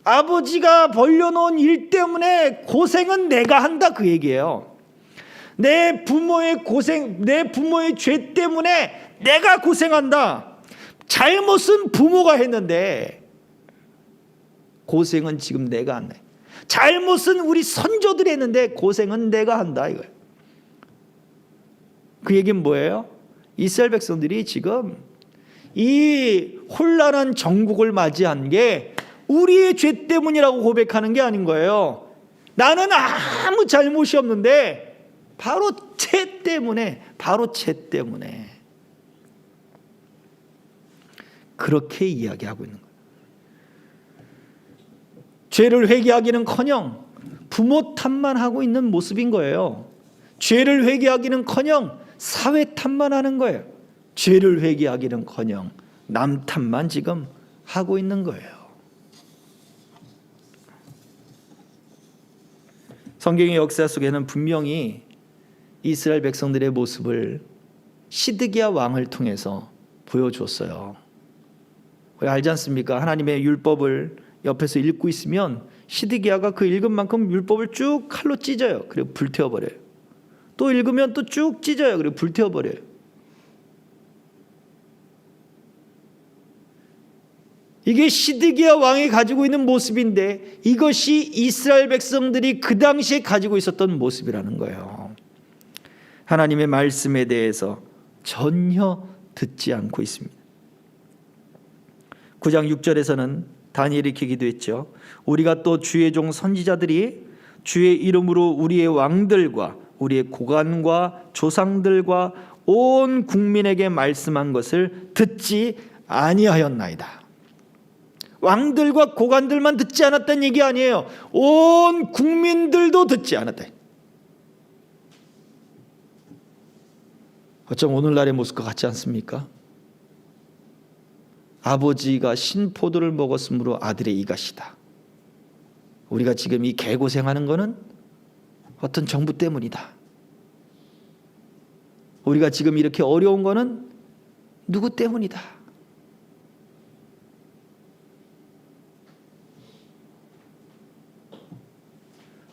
아버지가 벌려놓은 일 때문에 고생은 내가 한다, 그 얘기예요. 내 부모의 고생, 내 부모의 죄 때문에 내가 고생한다. 잘못은 부모가 했는데 고생은 지금 내가 한다. 잘못은 우리 선조들이 했는데 고생은 내가 한다, 이거예요. 그 얘기는 뭐예요? 이스라엘 백성들이 지금 이 혼란한 정국을 맞이한 게 우리의 죄 때문이라고 고백하는 게 아닌 거예요. 나는 아무 잘못이 없는데 바로 죄 때문에, 그렇게 이야기하고 있는 거예요. 죄를 회개하기는커녕 부모 탓만 하고 있는 모습인 거예요. 죄를 회개하기는커녕 사회 탓만 하는 거예요. 죄를 회개하기는커녕 남 탓만 지금 하고 있는 거예요. 성경의 역사 속에는 분명히 이스라엘 백성들의 모습을 시드기야 왕을 통해서 보여줬어요. 우리 알지 않습니까? 하나님의 율법을 옆에서 읽고 있으면 시드기야가 그 읽은 만큼 율법을 쭉 칼로 찢어요. 그리고 불태워버려요. 또 읽으면 또 쭉 찢어요. 그리고 불태워버려요. 이게 시드기야 왕이 가지고 있는 모습인데 이것이 이스라엘 백성들이 그 당시에 가지고 있었던 모습이라는 거예요. 하나님의 말씀에 대해서 전혀 듣지 않고 있습니다. 9장 6절에서는 다니엘이 이렇게 기도했죠. 우리가 또 주의 종 선지자들이 주의 이름으로 우리의 왕들과 우리의 고관과 조상들과 온 국민에게 말씀한 것을 듣지 아니하였나이다. 왕들과 고관들만 듣지 않았다는 얘기 아니에요. 온 국민들도 듣지 않았다. 어쩜 오늘날의 모습과 같지 않습니까? 아버지가 신포도를 먹었으므로 아들의 이가 시다. 우리가 지금 이 개고생하는 것은 어떤 정부 때문이다. 우리가 지금 이렇게 어려운 것은 누구 때문이다.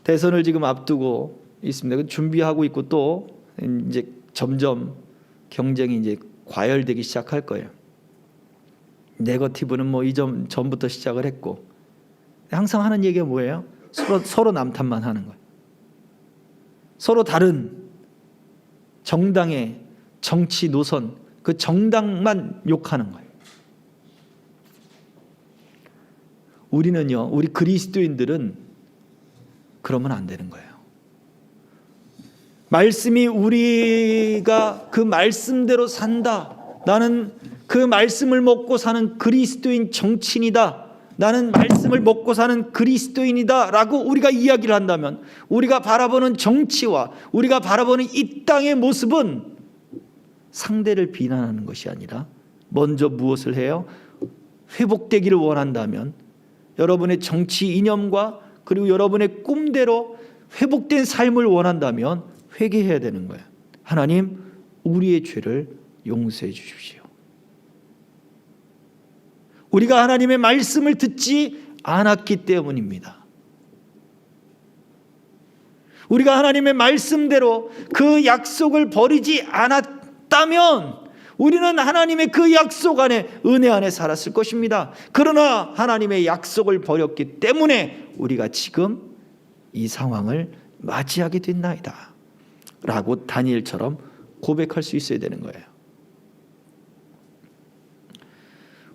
대선을 지금 앞두고 있습니다. 준비하고 있고 또 이제 점점 경쟁이 이제 과열되기 시작할 거예요. 네거티브는 뭐 이전 전부터 시작을 했고 항상 하는 얘기가 뭐예요? 서로 남탓만 하는 거예요. 서로 다른 정당의 정치 노선, 그 정당만 욕하는 거예요. 우리는요, 우리 그리스도인들은 그러면 안 되는 거예요. 말씀이 우리가 그 말씀대로 산다. 나는 그 말씀을 먹고 사는 그리스도인 정치인이다. 나는 말씀을 먹고 사는 그리스도인이다 라고 우리가 이야기를 한다면 우리가 바라보는 정치와 우리가 바라보는 이 땅의 모습은 상대를 비난하는 것이 아니라 먼저 무엇을 해요? 회복되기를 원한다면 여러분의 정치 이념과 그리고 여러분의 꿈대로 회복된 삶을 원한다면 회개해야 되는 거예요. 하나님, 우리의 죄를 용서해 주십시오. 우리가 하나님의 말씀을 듣지 않았기 때문입니다. 우리가 하나님의 말씀대로 그 약속을 버리지 않았다면 우리는 하나님의 그 약속 안에, 은혜 안에 살았을 것입니다. 그러나 하나님의 약속을 버렸기 때문에 우리가 지금 이 상황을 맞이하게 됐나이다 라고 다니엘처럼 고백할 수 있어야 되는 거예요.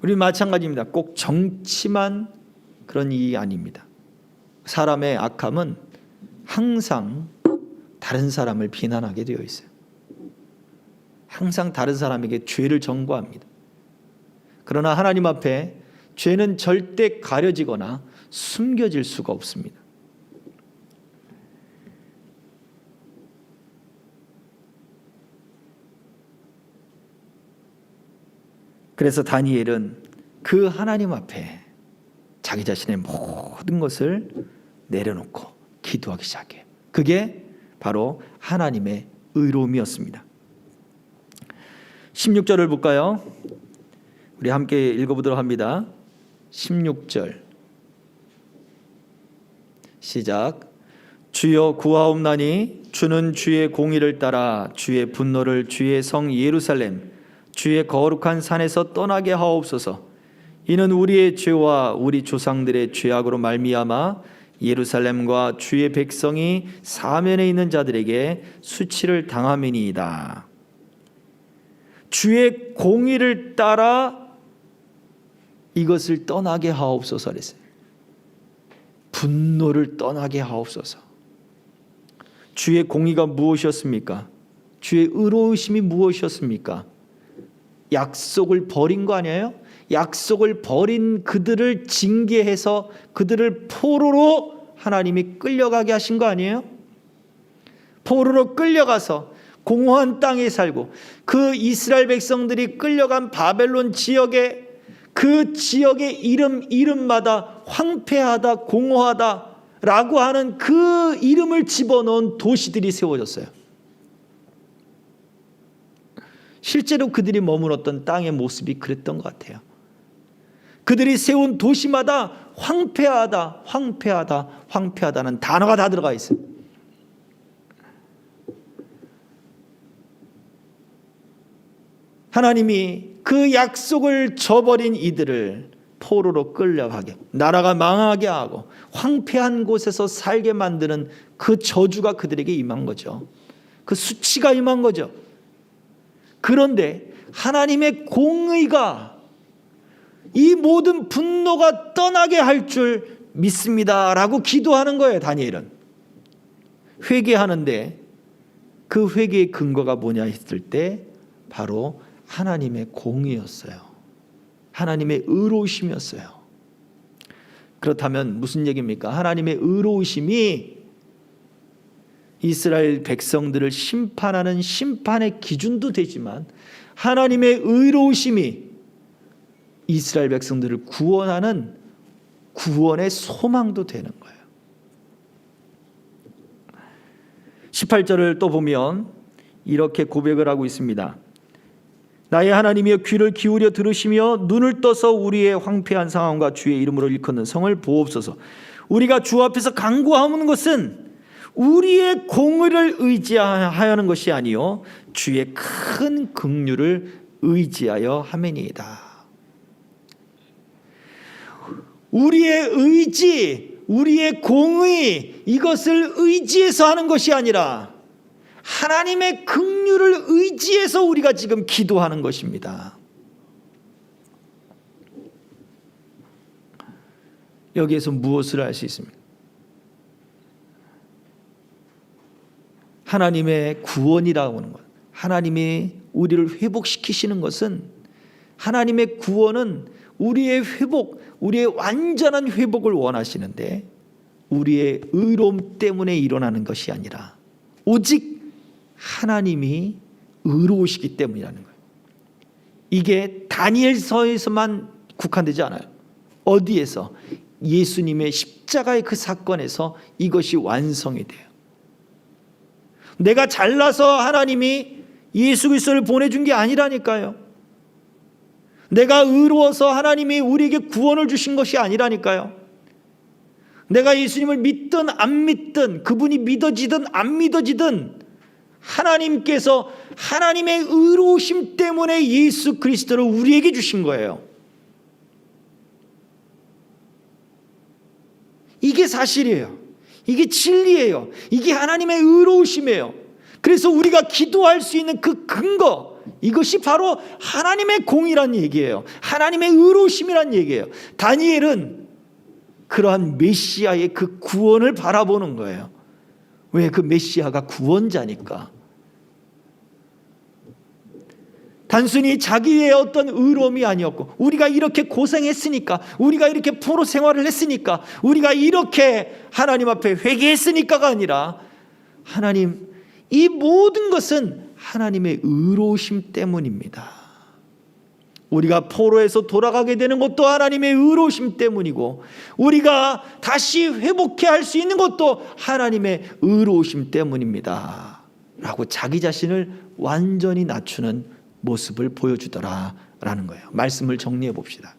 우리 마찬가지입니다. 꼭 정치만 그런 일이 아닙니다. 사람의 악함은 항상 다른 사람을 비난하게 되어 있어요. 항상 다른 사람에게 죄를 전가합니다. 그러나 하나님 앞에 죄는 절대 가려지거나 숨겨질 수가 없습니다. 그래서 다니엘은 그 하나님 앞에 자기 자신의 모든 것을 내려놓고 기도하기 시작해요. 그게 바로 하나님의 의로움이었습니다. 16절을 볼까요? 우리 함께 읽어보도록 합니다. 16절 시작. 주여 구하옵나니 주는 주의 공의를 따라 주의 분노를 주의 성 예루살렘 주의 거룩한 산에서 떠나게 하옵소서. 이는 우리의 죄와 우리 조상들의 죄악으로 말미암아 예루살렘과 주의 백성이 사면에 있는 자들에게 수치를 당함이니이다. 주의 공의를 따라 이것을 떠나게 하옵소서 그랬어요. 분노를 떠나게 하옵소서. 주의 공의가 무엇이었습니까? 주의 의로우심이 무엇이었습니까? 약속을 버린 거 아니에요? 약속을 버린 그들을 징계해서 그들을 포로로 하나님이 끌려가게 하신 거 아니에요? 포로로 끌려가서 공허한 땅에 살고 그 이스라엘 백성들이 끌려간 바벨론 지역에 그 지역의 이름마다 황폐하다 공허하다 라고 하는 그 이름을 집어넣은 도시들이 세워졌어요. 실제로 그들이 머물렀던 땅의 모습이 그랬던 것 같아요. 그들이 세운 도시마다 황폐하다, 황폐하다, 황폐하다는 단어가 다 들어가 있어요. 하나님이 그 약속을 저버린 이들을 포로로 끌려가게, 나라가 망하게 하고 황폐한 곳에서 살게 만드는 그 저주가 그들에게 임한 거죠. 그 수치가 임한 거죠. 그런데 하나님의 공의가 이 모든 분노가 떠나게 할 줄 믿습니다라고 기도하는 거예요. 다니엘은 회개하는데 그 회개의 근거가 뭐냐 했을 때 바로 하나님의 공의였어요. 하나님의 의로우심이었어요. 그렇다면 무슨 얘기입니까? 하나님의 의로우심이 이스라엘 백성들을 심판하는 심판의 기준도 되지만 하나님의 의로우심이 이스라엘 백성들을 구원하는 구원의 소망도 되는 거예요. 18절을 또 보면 이렇게 고백을 하고 있습니다. 나의 하나님이여 귀를 기울여 들으시며 눈을 떠서 우리의 황폐한 상황과 주의 이름으로 일컫는 성을 보옵소서. 우리가 주 앞에서 간구하는 것은 우리의 공의를 의지하여는 것이 아니요 주의 큰 긍휼을 의지하여 함이니이다. 우리의 의지, 우리의 공의 이것을 의지해서 하는 것이 아니라 하나님의 긍휼을 의지해서 우리가 지금 기도하는 것입니다. 여기에서 무엇을 알 수 있습니까? 하나님의 구원이라고 하는 것, 하나님이 우리를 회복시키시는 것은 하나님의 구원은 우리의 회복, 우리의 완전한 회복을 원하시는데 우리의 의로움 때문에 일어나는 것이 아니라 오직 하나님이 의로우시기 때문이라는 거예요. 이게 다니엘서에서만 국한되지 않아요. 어디에서? 예수님의 십자가의 그 사건에서 이것이 완성이 돼요. 내가 잘나서 하나님이 예수 그리스도를 보내준 게 아니라니까요. 내가 의로워서 하나님이 우리에게 구원을 주신 것이 아니라니까요. 내가 예수님을 믿든 안 믿든 그분이 믿어지든 안 믿어지든 하나님께서 하나님의 의로우심 때문에 예수 그리스도를 우리에게 주신 거예요. 이게 사실이에요. 이게 진리예요. 이게 하나님의 의로우심이에요. 그래서 우리가 기도할 수 있는 그 근거, 이것이 바로 하나님의 공의란 얘기예요. 하나님의 의로우심이란 얘기예요. 다니엘은 그러한 메시아의 그 구원을 바라보는 거예요. 왜? 그 메시아가 구원자니까. 단순히 자기의 어떤 의로움이 아니었고, 우리가 이렇게 고생했으니까, 우리가 이렇게 포로 생활을 했으니까, 우리가 이렇게 하나님 앞에 회개했으니까가 아니라, 하나님, 이 모든 것은 하나님의 의로우심 때문입니다. 우리가 포로에서 돌아가게 되는 것도 하나님의 의로우심 때문이고, 우리가 다시 회복해 할 수 있는 것도 하나님의 의로우심 때문입니다 라고 자기 자신을 완전히 낮추는 모습을 보여주더라라는 거예요. 말씀을 정리해 봅시다.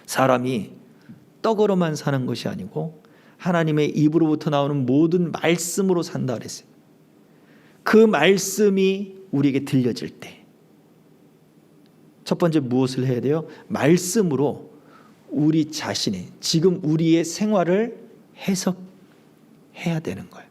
사람이 떡으로만 사는 것이 아니고 하나님의 입으로부터 나오는 모든 말씀으로 산다 그랬어요. 그 말씀이 우리에게 들려질 때 첫 번째 무엇을 해야 돼요? 말씀으로 우리 자신이 지금 우리의 생활을 해석해야 되는 거예요.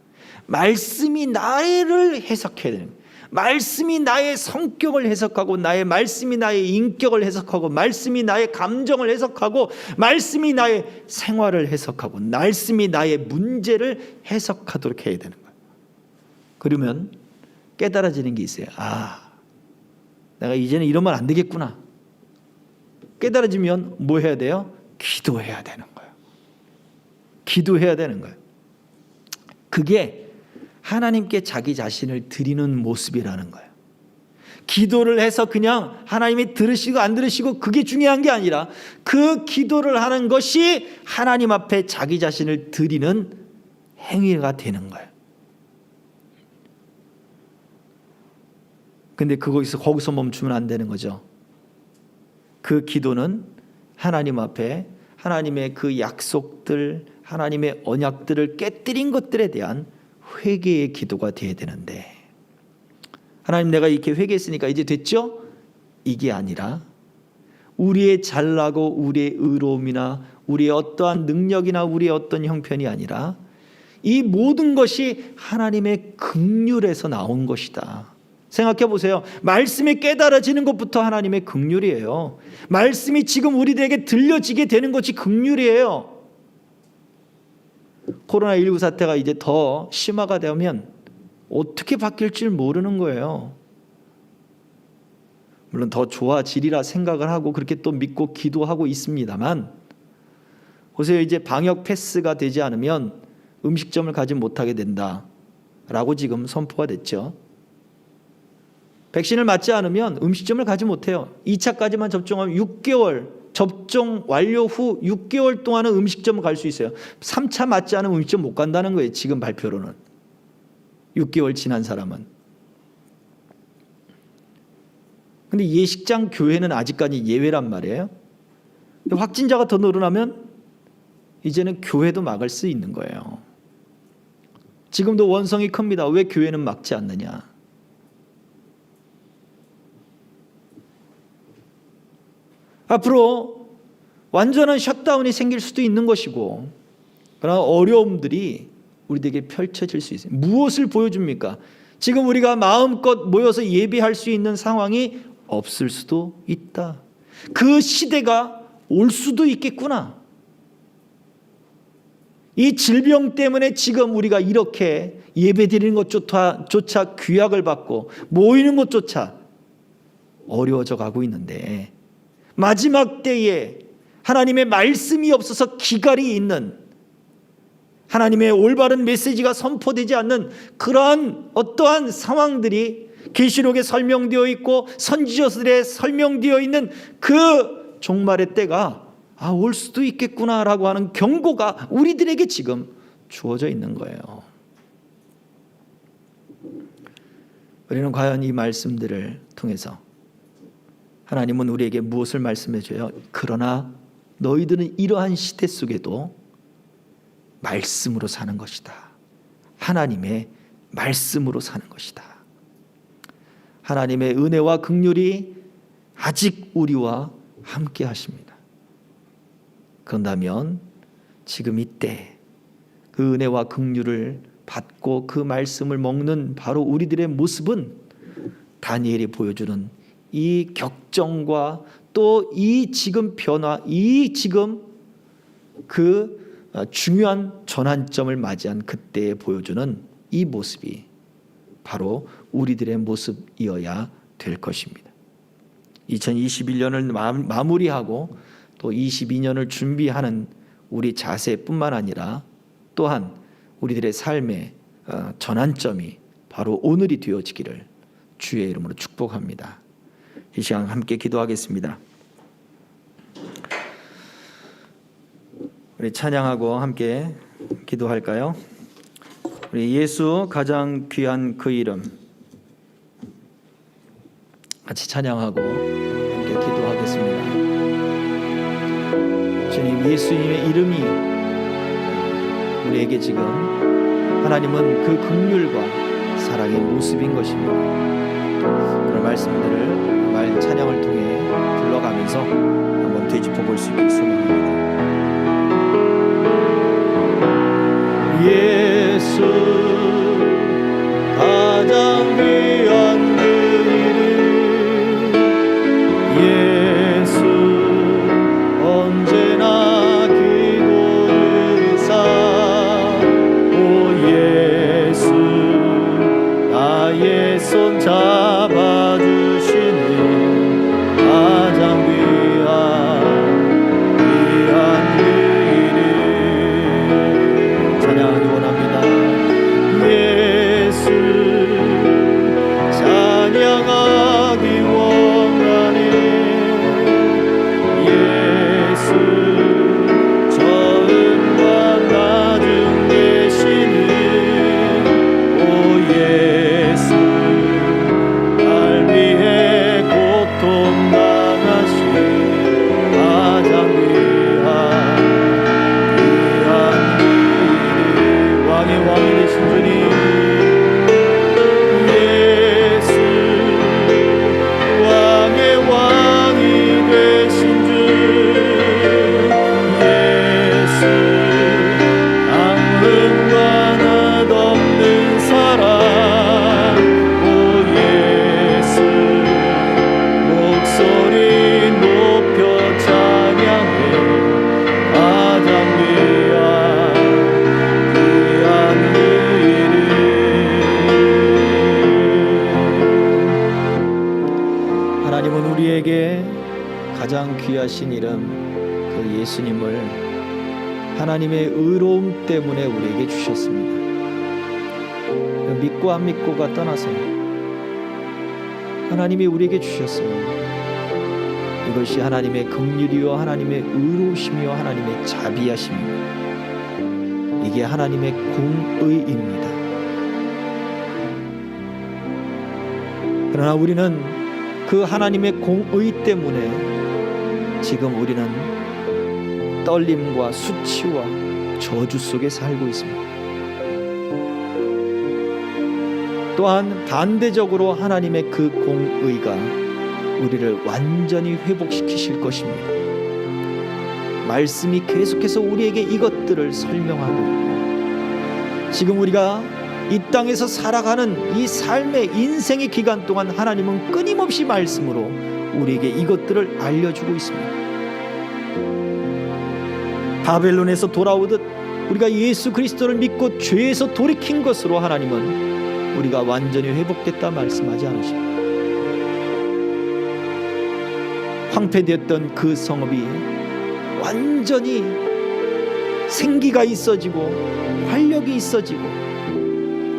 말씀이 나를 해석해야 되는 거예요. 말씀이 나의 성격을 해석하고, 나의 말씀이 나의 인격을 해석하고, 말씀이 나의 감정을 해석하고, 말씀이 나의 생활을 해석하고, 말씀이 나의 문제를 해석하도록 해야 되는 거예요. 그러면 깨달아지는 게 있어요. 내가 이제는 이러면 안 되겠구나. 깨달아지면 뭐 해야 돼요? 기도해야 되는 거예요. 기도해야 되는 거예요. 그게 하나님께 자기 자신을 드리는 모습이라는 거예요. 기도를 해서 그냥 하나님이 들으시고 안 들으시고 그게 중요한 게 아니라, 그 기도를 하는 것이 하나님 앞에 자기 자신을 드리는 행위가 되는 거예요. 근데 거기서 멈추면 안 되는 거죠. 그 기도는 하나님 앞에 하나님의 그 약속들, 하나님의 언약들을 깨뜨린 것들에 대한 회개의 기도가 되어야 되는데, 하나님, 내가 이렇게 회개했으니까 이제 됐죠? 이게 아니라 우리의 잘나고 우리의 의로움이나 우리의 어떠한 능력이나 우리의 어떤 형편이 아니라 이 모든 것이 하나님의 긍휼에서 나온 것이다. 생각해 보세요. 말씀이 깨달아지는 것부터 하나님의 긍휼이에요. 말씀이 지금 우리들에게 들려지게 되는 것이 긍휼이에요. 코로나19 사태가 이제 더 심화가 되면 어떻게 바뀔지 모르는 거예요. 물론 더 좋아지리라 생각을 하고 그렇게 또 믿고 기도하고 있습니다만, 보세요. 이제 방역 패스가 되지 않으면 음식점을 가지 못하게 된다라고 지금 선포가 됐죠. 백신을 맞지 않으면 음식점을 가지 못해요. 2차까지만 접종하면 6개월, 접종 완료 후 6개월 동안은 음식점을 갈 수 있어요. 3차 맞지 않으면 음식점 못 간다는 거예요. 지금 발표로는. 6개월 지난 사람은. 근데 예식장 교회는 아직까지 예외란 말이에요. 확진자가 더 늘어나면 이제는 교회도 막을 수 있는 거예요. 지금도 원성이 큽니다. 왜 교회는 막지 않느냐? 앞으로 완전한 셧다운이 생길 수도 있는 것이고, 그러나 어려움들이 우리에게 펼쳐질 수 있어요. 무엇을 보여줍니까? 지금 우리가 마음껏 모여서 예배할 수 있는 상황이 없을 수도 있다. 그 시대가 올 수도 있겠구나. 이 질병 때문에 지금 우리가 이렇게 예배드리는 것조차 규약을 받고 모이는 것조차 어려워져 가고 있는데, 마지막 때에 하나님의 말씀이 없어서 기갈이 있는, 하나님의 올바른 메시지가 선포되지 않는 그러한 어떠한 상황들이 계시록에 설명되어 있고 선지자들에 설명되어 있는 그 종말의 때가 올 수도 있겠구나라고 하는 경고가 우리들에게 지금 주어져 있는 거예요. 우리는 과연 이 말씀들을 통해서 하나님은 우리에게 무엇을 말씀해 줘요? 그러나 너희들은 이러한 시대 속에도 말씀으로 사는 것이다. 하나님의 말씀으로 사는 것이다. 하나님의 은혜와 긍휼이 아직 우리와 함께 하십니다. 그런다면 지금 이때 그 은혜와 긍휼을 받고 그 말씀을 먹는 바로 우리들의 모습은 다니엘이 보여주는 이 격정과 또 이 지금 변화, 이 지금 그 중요한 전환점을 맞이한 그때에 보여주는 이 모습이 바로 우리들의 모습이어야 될 것입니다. 2021년을 마무리하고 또 22년을 준비하는 우리 자세뿐만 아니라 또한 우리들의 삶의 전환점이 바로 오늘이 되어지기를 주의 이름으로 축복합니다. 이 시간 함께 기도하겠습니다. 우리 찬양하고 함께 기도할까요? 우리 예수 가장 귀한 그 이름 같이 찬양하고 함께 기도하겠습니다. 주님, 예수님의 이름이 우리에게 지금 하나님은 그 긍휼과 사랑의 모습인 것입니다. 그런 말씀들을 찬양을 통해 불러가면서 한번 되짚어 볼 수 있길 소망합니다. 예수 가장 귀한 그 이름, 예수 언제나 기도르사, 오 예수 나의 손 잡아주시는 가장 귀한 그 이름 찬양하기 원합니다. 예수 찬양하기 원하네. 예수 처음과 나중 계시는 오 예수 날 위해 고통 당하신 가장 귀한 왕의 왕이 되신 주님, 예수 왕의 왕이 되신 주, 예수 강릉과 낯없는 사랑, 오 예수 목소리 높여 찬양해 가장 귀한 그 이름. 하나님은 우리에게 가장 귀하신 이름 그 예수님을 하나님의 의로움 때문에 우리에게 주셨습니다. 믿고 안 믿고가 떠나서 하나님이 우리에게 주셨습니다. 이것이 하나님의 긍휼이요 하나님의 의로우심이요 하나님의 자비하심입니다. 이게 하나님의 공의입니다. 그러나 우리는 그 하나님의 공의 때문에 지금 우리는 떨림과 수치와 저주 속에 살고 있습니다. 또한 반대적으로 하나님의 그 공의가 우리를 완전히 회복시키실 것입니다. 말씀이 계속해서 우리에게 이것들을 설명하고 있고, 지금 우리가 이 땅에서 살아가는 이 삶의 인생의 기간 동안 하나님은 끊임없이 말씀으로 우리에게 이것들을 알려주고 있습니다. 바벨론에서 돌아오듯 우리가 예수 그리스도를 믿고 죄에서 돌이킨 것으로 하나님은 우리가 완전히 회복됐다 말씀하지 않으십니다. 황폐되었던 그 성읍이 완전히 생기가 있어지고 활력이 있어지고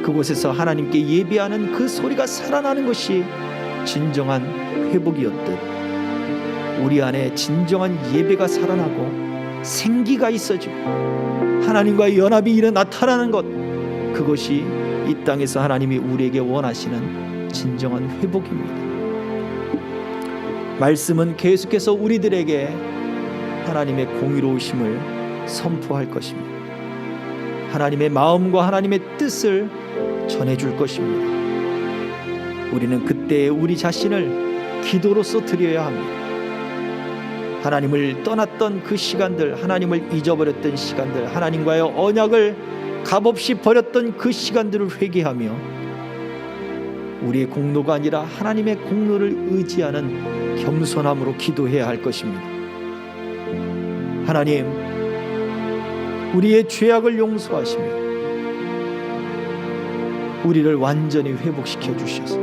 그곳에서 하나님께 예배하는 그 소리가 살아나는 것이 진정한 회복이었듯 우리 안에 진정한 예배가 살아나고 생기가 있어지고 하나님과의 연합이 이래 나타나는 것, 그것이 이 땅에서 하나님이 우리에게 원하시는 진정한 회복입니다. 말씀은 계속해서 우리들에게 하나님의 공의로우심을 선포할 것입니다. 하나님의 마음과 하나님의 뜻을 전해줄 것입니다. 우리는 그때에 우리 자신을 기도로서 드려야 합니다. 하나님을 떠났던 그 시간들, 하나님을 잊어버렸던 시간들, 하나님과의 언약을 값없이 버렸던 그 시간들을 회개하며 우리의 공로가 아니라 하나님의 공로를 의지하는 겸손함으로 기도해야 할 것입니다. 하나님, 우리의 죄악을 용서하시며 우리를 완전히 회복시켜 주셔서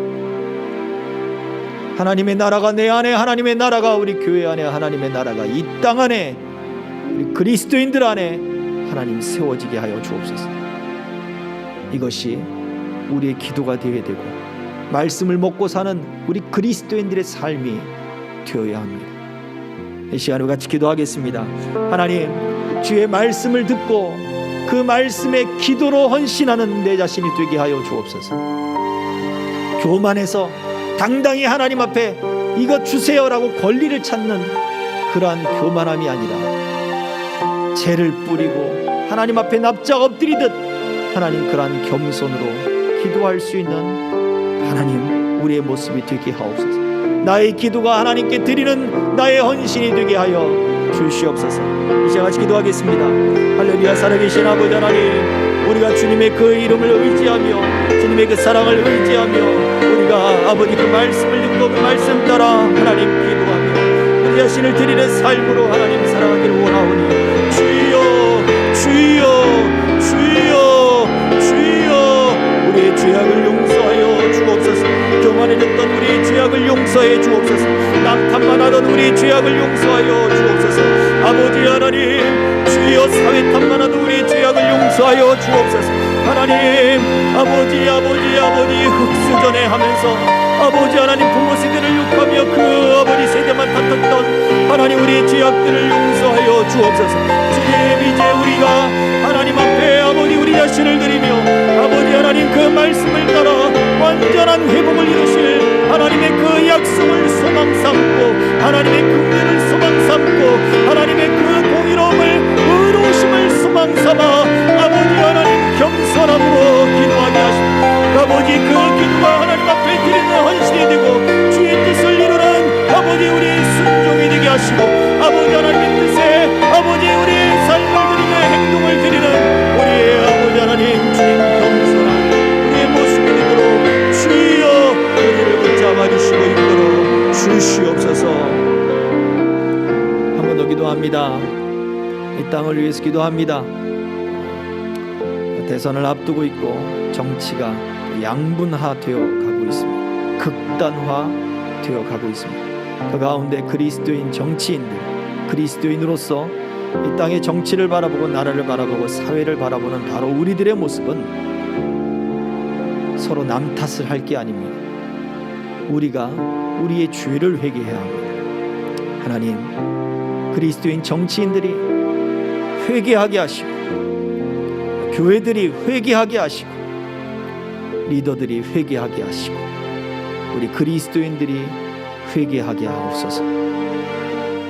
하나님의 나라가 내 안에, 하나님의 나라가 우리 교회 안에, 하나님의 나라가 이 땅 안에, 우리 그리스도인들 안에 하나님 세워지게 하여 주옵소서. 이것이 우리의 기도가 되어야 되고 말씀을 먹고 사는 우리 그리스도인들의 삶이 되어야 합니다. 이 시간에 같이 기도하겠습니다. 하나님, 주의 말씀을 듣고 그 말씀에 기도로 헌신하는 내 자신이 되게 하여 주옵소서. 교만해서 당당히 하나님 앞에 이거 주세요라고 권리를 찾는 그러한 교만함이 아니라 죄를 뿌리고 하나님 앞에 납작 엎드리듯 하나님 그러한 겸손으로 기도할 수 있는 하나님 우리의 모습이 되게 하옵소서. 나의 기도가 하나님께 드리는 나의 헌신이 되게 하여 주시옵소서. 이제 같이 기도하겠습니다. 할렐루야. 살아계신 아버지 하나님, 우리가 주님의 그 이름을 의지하며 주님의 그 사랑을 의지하며 우리가 아버지 그 말씀을 듣고 그 말씀 따라 하나님 기도하며 우리 자신을 드리는 삶으로 하나님 살아가기를 원하오니 주여 주여 주여 주여 우리의 죄악을 용서하여 주옵소서. 교만해졌던 우리의 죄악을 용서해 주옵소서. 남탓만하던 우리의 죄악을 용서하여 주옵소서. 아버지 하나님, 주여 사회탓만 하던 우리의 죄악을 용서하여 주옵소서. 하나님, 아버지 흑수전에 하면서 아버지 하나님 부모 세대를 욕하며 그 아버지 세대만 탓했던 하나님 우리의 죄악들을 용서하여 주옵소서. 주님, 이제 우리가 하나님 앞에 아버지 우리 자신을 드리며 아버지 하나님 그 말씀을 따라 완전한 회복을 이루실 하나님의 그 약속을 소망 삼고 하나님의 긍휼을 소망 삼고 하나님의 그 공의로움을 의로우심을 소망 삼아 아버지 하나님 겸손함으로 기도하게 하시고 아버지 그 기도가 하나님 앞에 드리는 헌신이 되고 주의 뜻을 이루는 아버지 우리의 순종이 되게 하시고 아버지 하나님의 뜻에 아버지 우리의 삶을 드리는 행동을 드리는 우리의 아버지 하나님 주님 겸손한 우리의 모습이 되도록 주여 우리를 붙잡아 주시고 이끌어 주시옵소서. 한 번 더 기도합니다. 이 땅을 위해서 기도합니다. 대선을 앞두고 있고 정치가 양분화되어 가고 있습니다. 극단화되어 가고 있습니다. 그 가운데 그리스도인 정치인들, 그리스도인으로서 이 땅의 정치를 바라보고 나라를 바라보고 사회를 바라보는 바로 우리들의 모습은 서로 남 탓을 할 게 아닙니다. 우리가 우리의 죄를 회개해야 합니다. 하나님, 그리스도인 정치인들이 회개하게 하시고 교회들이 회개하게 하시고 리더들이 회개하게 하시고 우리 그리스도인들이 회개하게 하옵소서.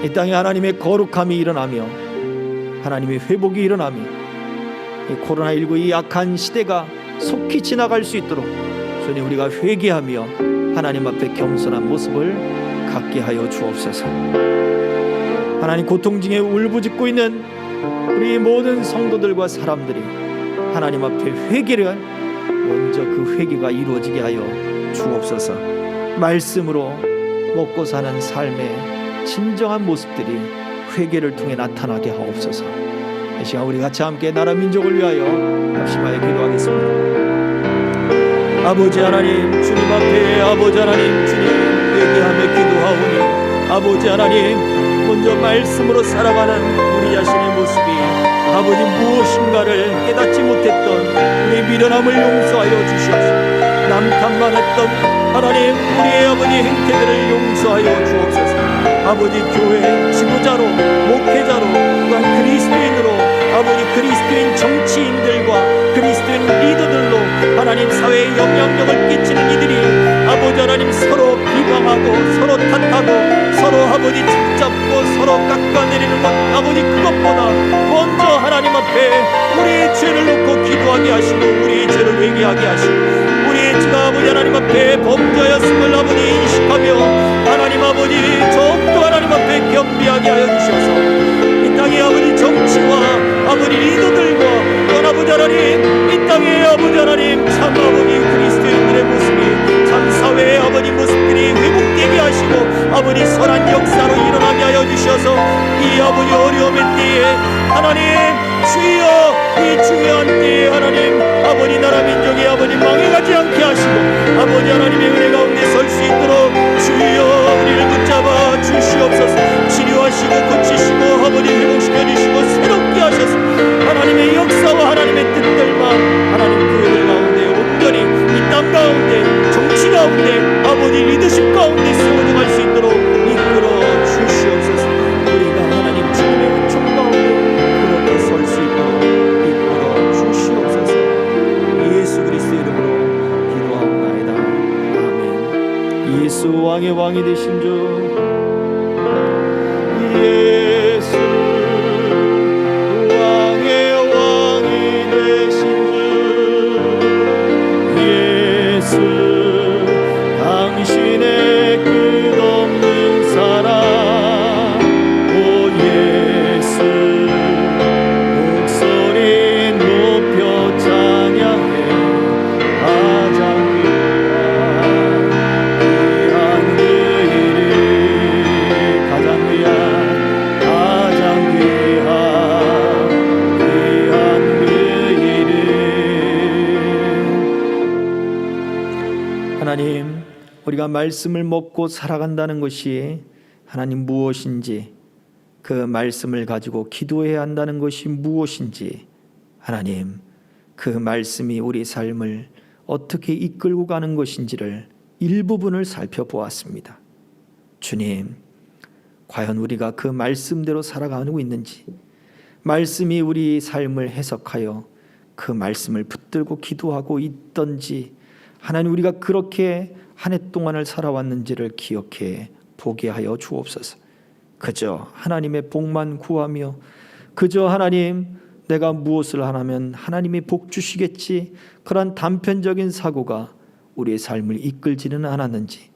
이 땅에 하나님의 거룩함이 일어나며 하나님의 회복이 일어나며 이 코로나19 이 악한 시대가 속히 지나갈 수 있도록 주님 우리가 회개하며 하나님 앞에 겸손한 모습을 갖게 하여 주옵소서. 하나님, 고통 중에 울부짖고 있는 우리 모든 성도들과 사람들이 하나님 앞에 회개를 먼저 그 회개가 이루어지게 하여 주옵소서. 말씀으로 먹고 사는 삶의 진정한 모습들이 회개를 통해 나타나게 하옵소서. 이 시간 우리 같이 함께 나라 민족을 위하여 합심하여 기도하겠습니다. 아버지 하나님, 주님 앞에 아버지 하나님 주님 회개하며 기도하오니 아버지 하나님, 먼저 말씀으로 살아가는 우리 자신의 모습이 아버지 무엇인가를 깨닫지 못했던 우리 미련함을 용서하여 주시옵소서. 남탓만 했던 하나님 우리의 아버지 행태들을 용서하여 주옵소서. 아버지 교회 지도자로 목회자로 또한 그리스도인으로 아버지 그리스도인 정치인들과 그리스도인 리더들로 하나님 사회에 영향력을 끼치는 이들이 아버지 하나님 서로 비방하고 서로 탓하고 서로 아버지 붙잡고 서로 깎아내리는 것 아버지 그것보다 먼저 하나님 앞에 우리의 죄를 놓고 기도하게 하시고 우리의 죄를 회개하게 하시고 우리의 죄가 아버지 하나님 앞에 범죄하였음을 아버지 인식하며 하나님 아버지 더욱더 하나님 앞에 겸비하게 하여 주셔서 이 땅의 아버지 정치와 아버지 리더들과 또 아버지 하나님 그리 선한 역사로 일어나게 하여 주셔서 이 아버지 어려움의 때에 하나님 주여 이 중요한 때에 하나님 아버지 나라 민족이 아버지 망해가지 않게 하시고 아버지 하나님의 은혜 가운데 설 수 있도록 주여 우리를 붙잡아 주시옵소서. 치료하시고 고치시고 아버지 회복시켜 주시고 새롭게 하셔서 하나님의 역사와 하나님의 뜻들만 하나님 교회들 가운데 온전히 이 땅 가운데 정치 가운데 아버지 리더십 가운데 세워져 갈 수 있도록 이끌어 주시옵소서. 우리가 하나님 지금의 은총 가운데 그렇게 설 수 있도록 이끌어 주시옵소서. 예수 그리스도의 이름으로 기도하옵나이다. 아멘. 예수 왕의 왕이 되신 주 예수 왕의 왕이 되신 주 예수 당신의 끝없는 사랑 오 예수 목소리 높여 찬양해 가장 귀한 그 이름 가장 귀한 그 이름. 하나님 우리가 말씀을 먹고 살아간다는 것이 하나님 무엇인지 그 말씀을 가지고 기도해야 한다는 것이 무엇인지 하나님 그 말씀이 우리 삶을 어떻게 이끌고 가는 것인지를 일부분을 살펴보았습니다. 주님 과연 우리가 그 말씀대로 살아가고 있는지 말씀이 우리 삶을 해석하여 그 말씀을 붙들고 기도하고 있던지 하나님 우리가 그렇게 한 해 동안을 살아왔는지를 기억해 보게 하여 주옵소서. 그저 하나님의 복만 구하며 그저 하나님 내가 무엇을 하면 하나님이 복 주시겠지 그런 단편적인 사고가 우리의 삶을 이끌지는 않았는지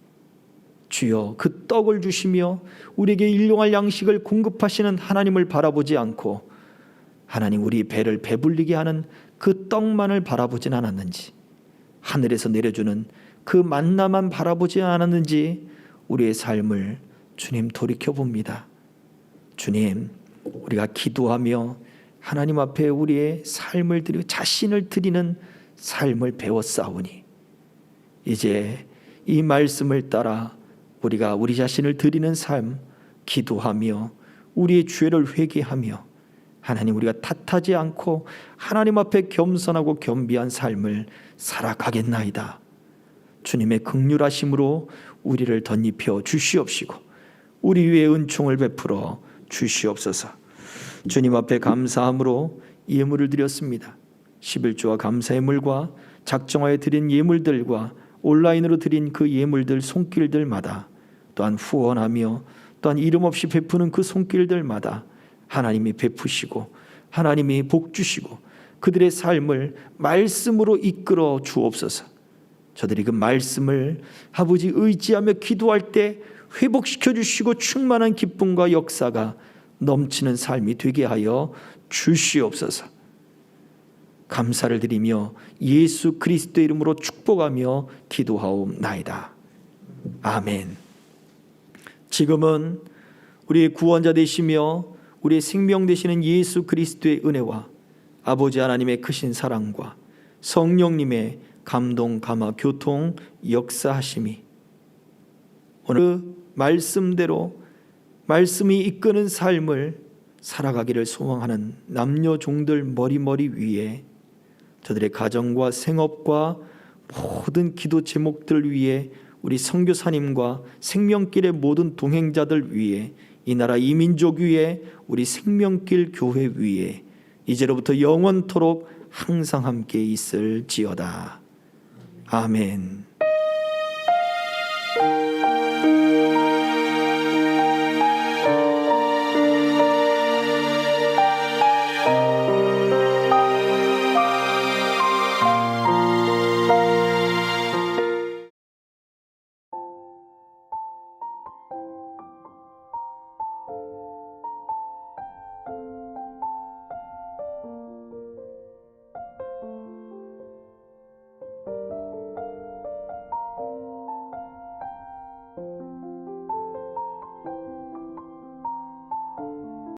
주여 그 떡을 주시며 우리에게 일용할 양식을 공급하시는 하나님을 바라보지 않고 하나님 우리 배를 배불리게 하는 그 떡만을 바라보진 않았는지 하늘에서 내려주는 그 만나만 바라보지 않았는지 우리의 삶을 주님 돌이켜봅니다. 주님 우리가 기도하며 하나님 앞에 우리의 삶을 드리고 자신을 드리는 삶을 배웠사오니 이제 이 말씀을 따라 우리가 우리 자신을 드리는 삶 기도하며 우리의 죄를 회개하며 하나님 우리가 탓하지 않고 하나님 앞에 겸손하고 겸비한 삶을 살아가겠나이다. 주님의 긍휼하심으로 우리를 덧입혀 주시옵시고 우리 위에 은총을 베풀어 주시옵소서. 주님 앞에 감사함으로 예물을 드렸습니다. 11조와 감사 예물과 작정하여 드린 예물들과 온라인으로 드린 그 예물들 손길들마다 또한 후원하며 또한 이름 없이 베푸는 그 손길들마다 하나님이 베푸시고 하나님이 복 주시고 그들의 삶을 말씀으로 이끌어 주옵소서. 저들이 그 말씀을 아버지 의지하며 기도할 때 회복시켜 주시고 충만한 기쁨과 역사가 넘치는 삶이 되게 하여 주시옵소서. 감사를 드리며 예수 그리스도의 이름으로 축복하며 기도하옵나이다. 아멘. 지금은 우리의 구원자 되시며 우리의 생명 되시는 예수 그리스도의 은혜와 아버지 하나님의 크신 사랑과 성령님의 감동, 감화, 교통, 역사하심이 오늘 그 말씀대로 말씀이 이끄는 삶을 살아가기를 소망하는 남녀 종들 머리머리 위에 저들의 가정과 생업과 모든 기도 제목들 위에 우리 선교사님과 생명길의 모든 동행자들 위에 이 나라 이민족 위에 우리 생명길 교회 위에 이제로부터 영원토록 항상 함께 있을지어다. 아멘.